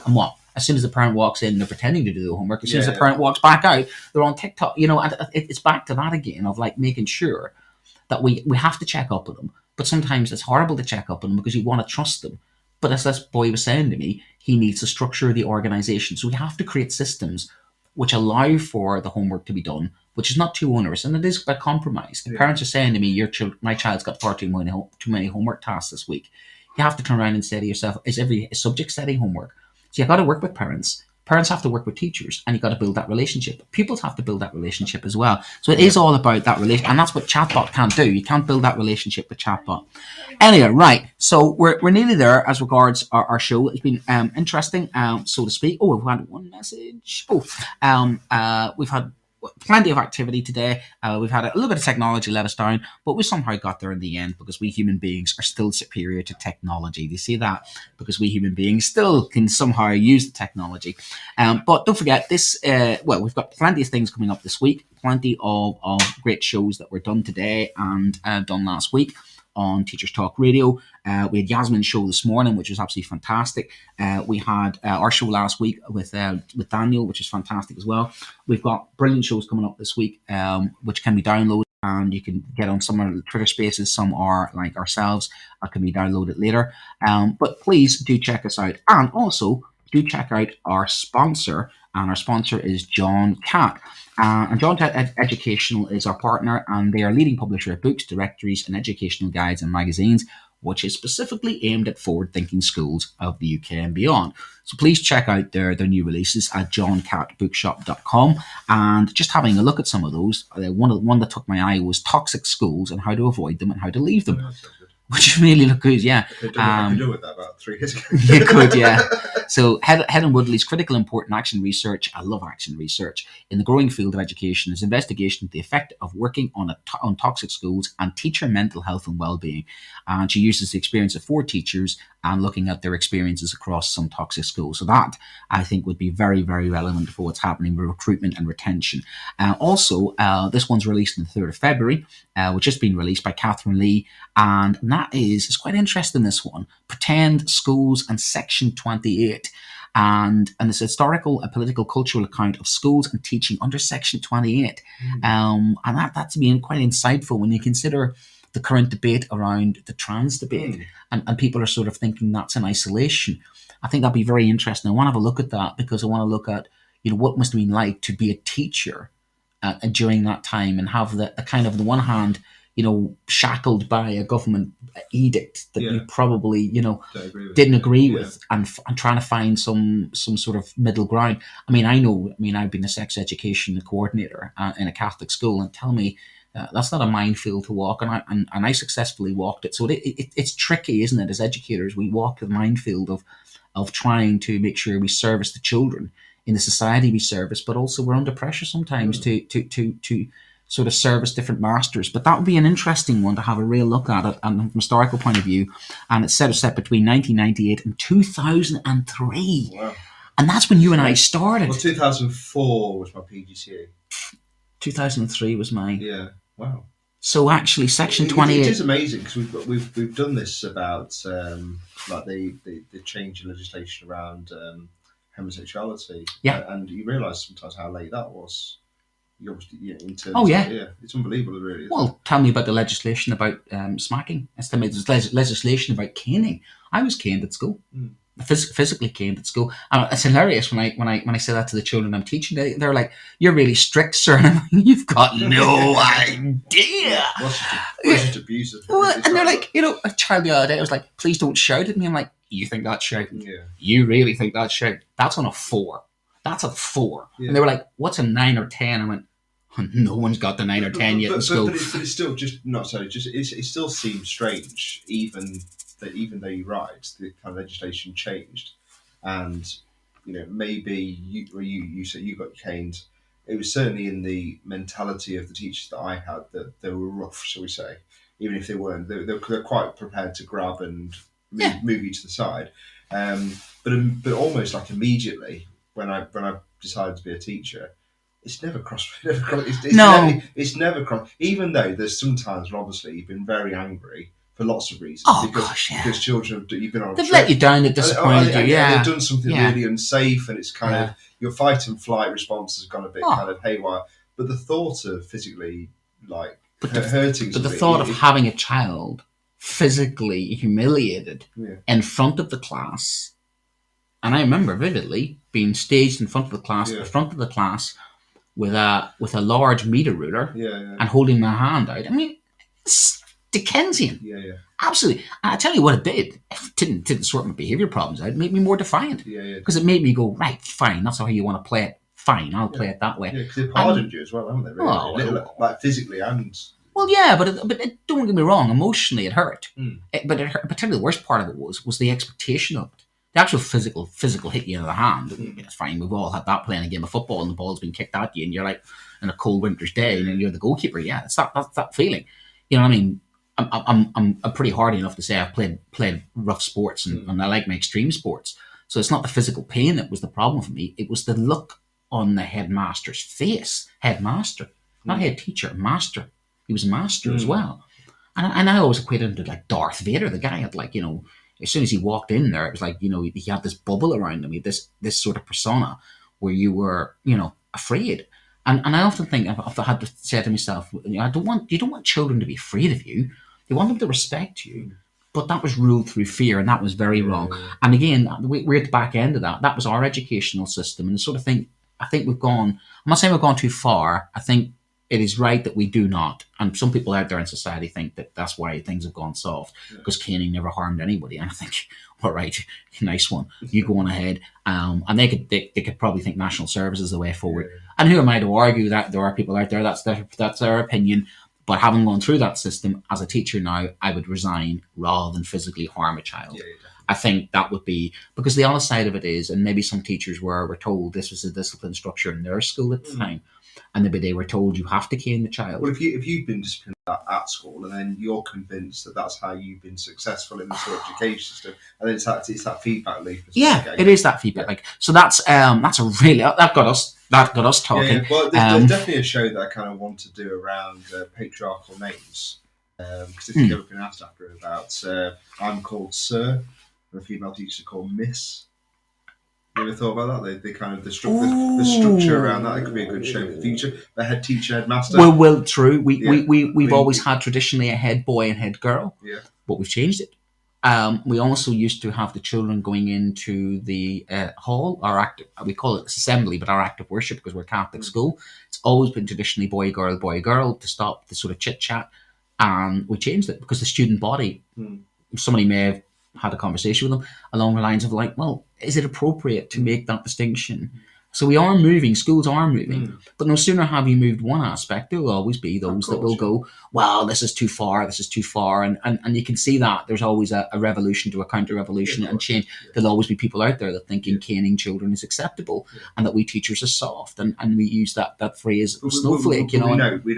and what? As soon as the parent walks in, they're pretending to do the homework. As soon as the parent walks back out, they're on TikTok. And it's back to that again of like making sure that we have to check up with them. But sometimes it's horrible to check up on them because you want to trust them. But as this boy was saying to me, he needs to structure the organisation. So we have to create systems which allow for the homework to be done, which is not too onerous, and it is by compromise. The parents are saying to me, my child's got far too many homework tasks this week. You have to turn around and say to yourself, is every subject setting homework? So you got to work with parents. Parents have to work with teachers, and you got to build that relationship. Pupils have to build that relationship as well. So it is all about that relation, and that's what chatbot can't do. You can't build that relationship with chatbot. Anyway, right. So we're nearly there as regards our show. It's been interesting, so to speak. Oh, we've had one message. We've had plenty of activity today. We've had a little bit of technology let us down, but we somehow got there in the end because we human beings are still superior to technology. Do you see that? Because we human beings still can somehow use the technology. But don't forget this. We've got plenty of things coming up this week. Plenty of great shows that were done today and done last week on Teachers Talk Radio. We had Yasmin's show this morning, which was absolutely fantastic. We had our show last week with Daniel, which is fantastic as well. We've got brilliant shows coming up this week, which can be downloaded, and you can get on some of the Twitter spaces. Some are like ourselves, can be downloaded later. But please do check us out, and also do check out our sponsor, and our sponsor is John Catt. And John Catt Educational is our partner, and they are a leading publisher of books, directories, and educational guides and magazines, which is specifically aimed at forward-thinking schools of the UK and beyond. So please check out their new releases at johncattbookshop.com. And just having a look at some of those, one that took my eye was Toxic Schools and How to Avoid Them and How to Leave Them. Which really look good, yeah. I could do with that about 3 years ago. You could, yeah. So Head and Woodley's Critical Important Action Research, I love action research, in the growing field of education is investigation of the effect of working on toxic schools and teacher mental health and well-being. And she uses the experience of 4 teachers and looking at their experiences across some toxic schools. So that, I think, would be very, very relevant for what's happening with recruitment and retention. Also, this one's released on the 3rd of February, which has been released by Catherine Lee, and that it's quite interesting, this one, Pretend Schools and Section 28. And it's a historical and political cultural account of schools and teaching under Section 28. And that's been quite insightful when you consider the current debate around the trans debate, and people are sort of thinking that's in isolation. I think that'd be very interesting. I want to have a look at that because I want to look at, what must have been like to be a teacher during that time and have the kind of, the one hand, shackled by a government edict that you probably, didn't agree with, and trying to find some sort of middle ground. I've been a sex education coordinator in a Catholic school, and tell me, that's not a minefield to walk, and I successfully walked it. So it's tricky, isn't it? As educators, we walk the minefield of trying to make sure we service the children in the society we service, but also we're under pressure sometimes to sort of service different masters. But that would be an interesting one to have a real look at it, and from a historical point of view. And it's set between 1998 and 2003. Wow. And that's when you and I started. Well, 2004 was my PGCE. 2003 was mine. Yeah. Wow. So actually, Section 28. It is amazing because we've done this about like the change in legislation around homosexuality. Yeah. And you realise sometimes how late that was. In terms it's unbelievable, really. Well, tell me about the legislation about smacking. There's legislation about caning. I was caned at school. Physically caned at school. It's hilarious when I say that to the children I'm teaching. They're like, "You're really strict, sir." And I'm like, "You've got no idea." What's just abusive? And they're like, a child the other day was like, "Please don't shout at me." I'm like, "You think that's shouting? Yeah. You really think that's shouting? That's on a 4. That's a 4." Yeah. And they were like, "What's a 9 or 10?" I went, "No one's got the 9 or 10 yet in school." But it's still just not so. It still seems strange, even though you're right, the kind of legislation changed, and maybe you said you got caned. It was certainly in the mentality of the teachers that I had that they were rough, shall we say? Even if they weren't, they're quite prepared to grab and move you to the side. But almost like immediately when I decided to be a teacher, it's never crossed. It's never crossed. Even though there's sometimes where obviously you've been very angry for lots of reasons. Because children, you've been on. They've let you down, they've disappointed you. Yeah, they've done something really unsafe, and it's kind of your fight and flight response has gone a bit kind of haywire. But the thought of physically hurting. But the thought of having a child physically humiliated in front of the class. And I remember vividly being staged in front of the class, at the front of the class, with a large meter ruler, and holding my hand out. I mean, it's Dickensian. Absolutely. And I tell you what it did. It didn't sort my behaviour problems out. It made me more defiant. Yeah. Because it made me go, right, fine, that's how you want to play it. Fine, I'll play it that way. Yeah, because they've hardened you as well, haven't they? Really? Like physically and... Well, yeah, but don't get me wrong. Emotionally, it hurt. But it hurt. Particularly, the worst part of it was the expectation of it. The actual physical hit you in the hand. It's fine. We've all had that playing a game of football, and the ball's been kicked at you, and you're like in a cold winter's day, and you're the goalkeeper. Yeah, it's that feeling. You know what I mean? I'm pretty hardy enough to say I've played rough sports, and I like my extreme sports. So it's not the physical pain that was the problem for me. It was the look on the headmaster's face. Headmaster, not head teacher, master. He was a master as well. And I always equated him to like Darth Vader. The guy had like, as soon as he walked in there, it was like, he had this bubble around him. He had this sort of persona where you were, afraid. And I often think, I've had to say to myself, you don't want children to be afraid of you. You want them to respect you. But that was ruled through fear, and that was very wrong. And again, we're at the back end of that. That was our educational system. And the sort of thing, I think I'm not saying we've gone too far. I think it is right that we do not. And some people out there in society think that that's why things have gone soft, because caning never harmed anybody. And I think, all right, nice one. You go on ahead. And they could probably think national service is the way forward. And who am I to argue that? There are people out there, that's their opinion. But having gone through that system as a teacher now, I would resign rather than physically harm a child. I think that would be, because the other side of it is, and maybe some teachers were told this was a discipline structure in their school at the time, and maybe they were told you have to cane the child. Well, if you've been disciplined at school, and then you're convinced that that's how you've been successful in the sort of education system, and then it's that feedback loop. Yeah, it is that feedback. Like, so that's a really that got us talking. Yeah. Well, there's definitely a show that I kind of want to do around patriarchal names, because if you've ever been asked after about, I'm called Sir, and the female teacher called Miss. You ever thought about that? They kind of the structure around that. It could be a good show for the future. The head teacher, headmaster. Well, true. We've always had traditionally a head boy and head girl. Yeah. But we've changed it. We also used to have the children going into the hall, we call it assembly, but our active worship, because we're a Catholic school. It's always been traditionally boy, girl, to stop the sort of chit chat. And we changed it because the student body, somebody may have had a conversation with them along the lines of like, well, is it appropriate to make that distinction? So we are moving, schools are moving, but no sooner have you moved one aspect, there will always be those that will go, well, this is too far, and you can see that there's always a revolution to a counter-revolution and change. There'll always be people out there that thinking caning children is acceptable, and that we teachers are soft, and we use that phrase snowflake, we know, don't we?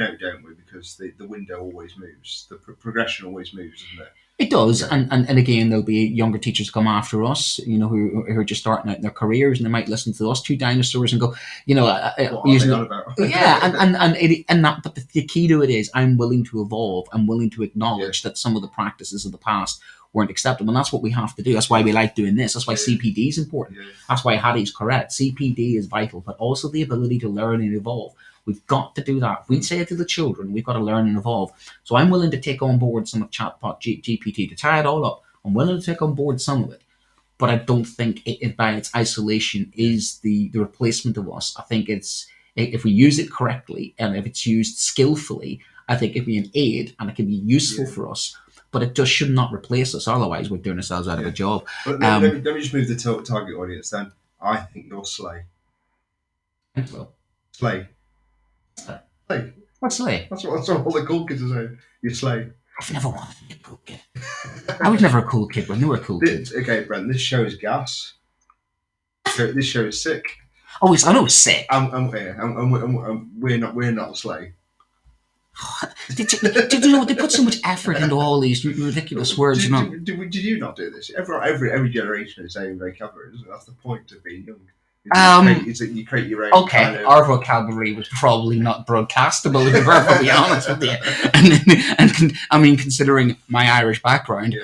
Because the window always moves, the progression always moves, isn't it? It does, and again, there'll be younger teachers come after us, who are just starting out in their careers, and they might listen to us two dinosaurs and go, using but the key to it is I'm willing to evolve. I'm willing to acknowledge that some of the practices of the past weren't acceptable, and that's what we have to do. That's why we like doing this. That's why CPD is important. That's why Hattie's correct. CPD is vital, but also the ability to learn and evolve. We've got to do that. We say it to the children, we've got to learn and evolve. So I'm willing to take on board some of chatbot GPT to tie it all up. I'm willing to take on board some of it, but I don't think it by its isolation is the replacement of us. I think if we use it correctly and if it's used skillfully, I think it'd be an aid and it can be useful for us. But it just should not replace us. Otherwise, we're doing ourselves out of a job. But let me just move the target audience then. I think you're slay. Well, slay. Slay. What's slay? That's what all the cool kids are saying. You slay. I've never wanted to be a cool kid. I was never a cool kid when you were a cool kid. Okay, Brent, this show is gas. This show is sick. Oh, I know it's sick. We're not slay. Did you know they put so much effort into all these ridiculous words? Did you not do this? Every generation is saying very clever, isn't it? That's the point of being young. Is that you create your own. Okay, kind of... our vocabulary was probably not broadcastable, to be perfectly honest with you. And considering my Irish background,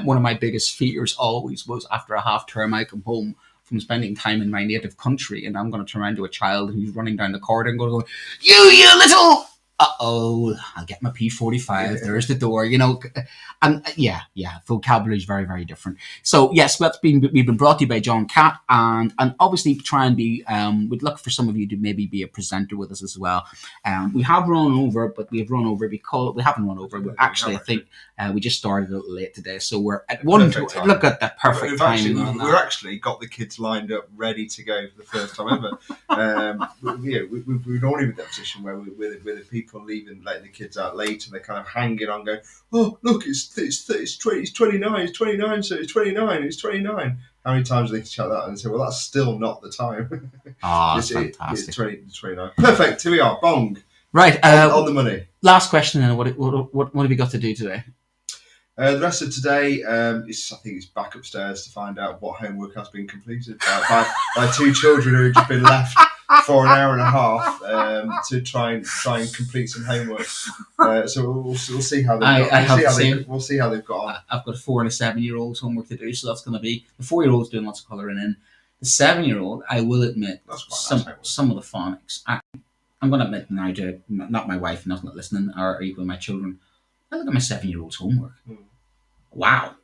one of my biggest fears always was after a half term, I come home from spending time in my native country, and I'm going to turn around to a child who's running down the corridor and going, "You little." I'll get my P45. There's the door, and vocabulary is very, very different. So yes, we've been brought to you by John Catt, and obviously try and be. We'd look for some of you to maybe be a presenter with us as well. We have run over, but we have run over because we haven't run over. I think we just started a little late today, so we're at one. Look at that perfect timing. We've actually got the kids lined up, ready to go for the first time ever. We're normally in that position where we're the people leaving, letting the kids out late, and they're kind of hanging on, going, "Oh, look, it's 29, so it's 29. How many times do they shout that and say, "Well, that's still not the time." That's fantastic. It's 29. Perfect. Here we are. Bong. Right. On the money. Last question. Then, what have we got to do today? The rest of today, I think it's back upstairs to find out what homework has been completed by two children who have just been left for an hour and a half to try and complete some homework. So we'll see how they've got. We'll see how they've got on. I've got a 4 and a 7-year-old's homework to do, so that's going to be the 4-year-old's doing lots of colouring in. The 7-year-old, I will admit, some of the phonics. I'm going to admit now to not my wife, not listening, or even my children. I look at my 7-year-old's homework. Wow,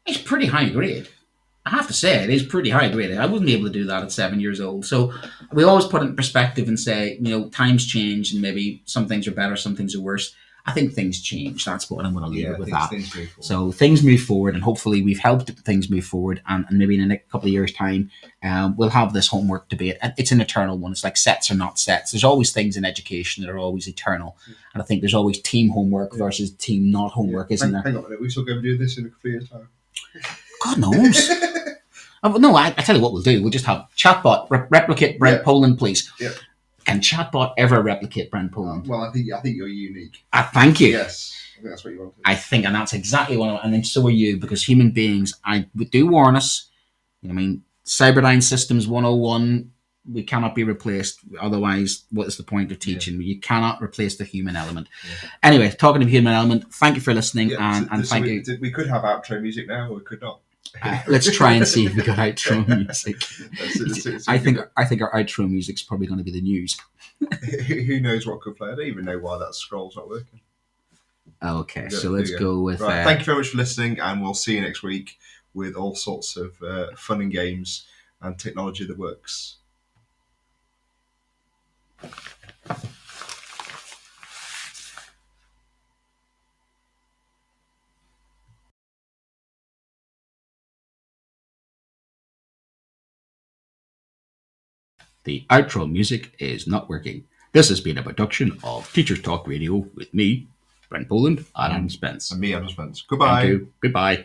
it's pretty high grade. I have to say, it is pretty high grade. I wouldn't be able to do that at 7 years old. So we always put it in perspective and say, times change, and maybe some things are better, some things are worse. I think things change. That's what I'm going to leave it with that. So things move forward, and hopefully we've helped things move forward. And maybe in the next couple of years' time, we'll have this homework debate. It's an eternal one. It's like sets or not sets. There's always things in education that are always eternal. And I think there's always team homework versus team not homework, isn't there? Hang on a minute. We're still going to do this in a couple of years' time. God knows. No, I tell you what we'll do. We'll just have chatbot replicate Brent Poland, please. Yeah. Can chatbot ever replicate Brent Poland? Well, I think you're unique. Thank you. Yes, I think that's what you want. And that's exactly what and then so are you, because human beings, I do warn us, Cyberdyne Systems 101, we cannot be replaced. Otherwise, what is the point of teaching? Yeah. You cannot replace the human element. Yeah. Anyway, talking of human element, thank you for listening, and thank you. We could have outro music now, or we could not. Let's try and see if we got outro music. I think our outro music's probably going to be the news. Who knows what could play? I don't even know why that scroll's not working. Okay, so let's go with... Right, thank you very much for listening, and we'll see you next week with all sorts of fun and games and technology that works. The outro music is not working. This has been a production of Teachers Talk Radio with me, Brent Poland, Adam Spence. And me, Adam Spence. Goodbye. Thank you. Goodbye.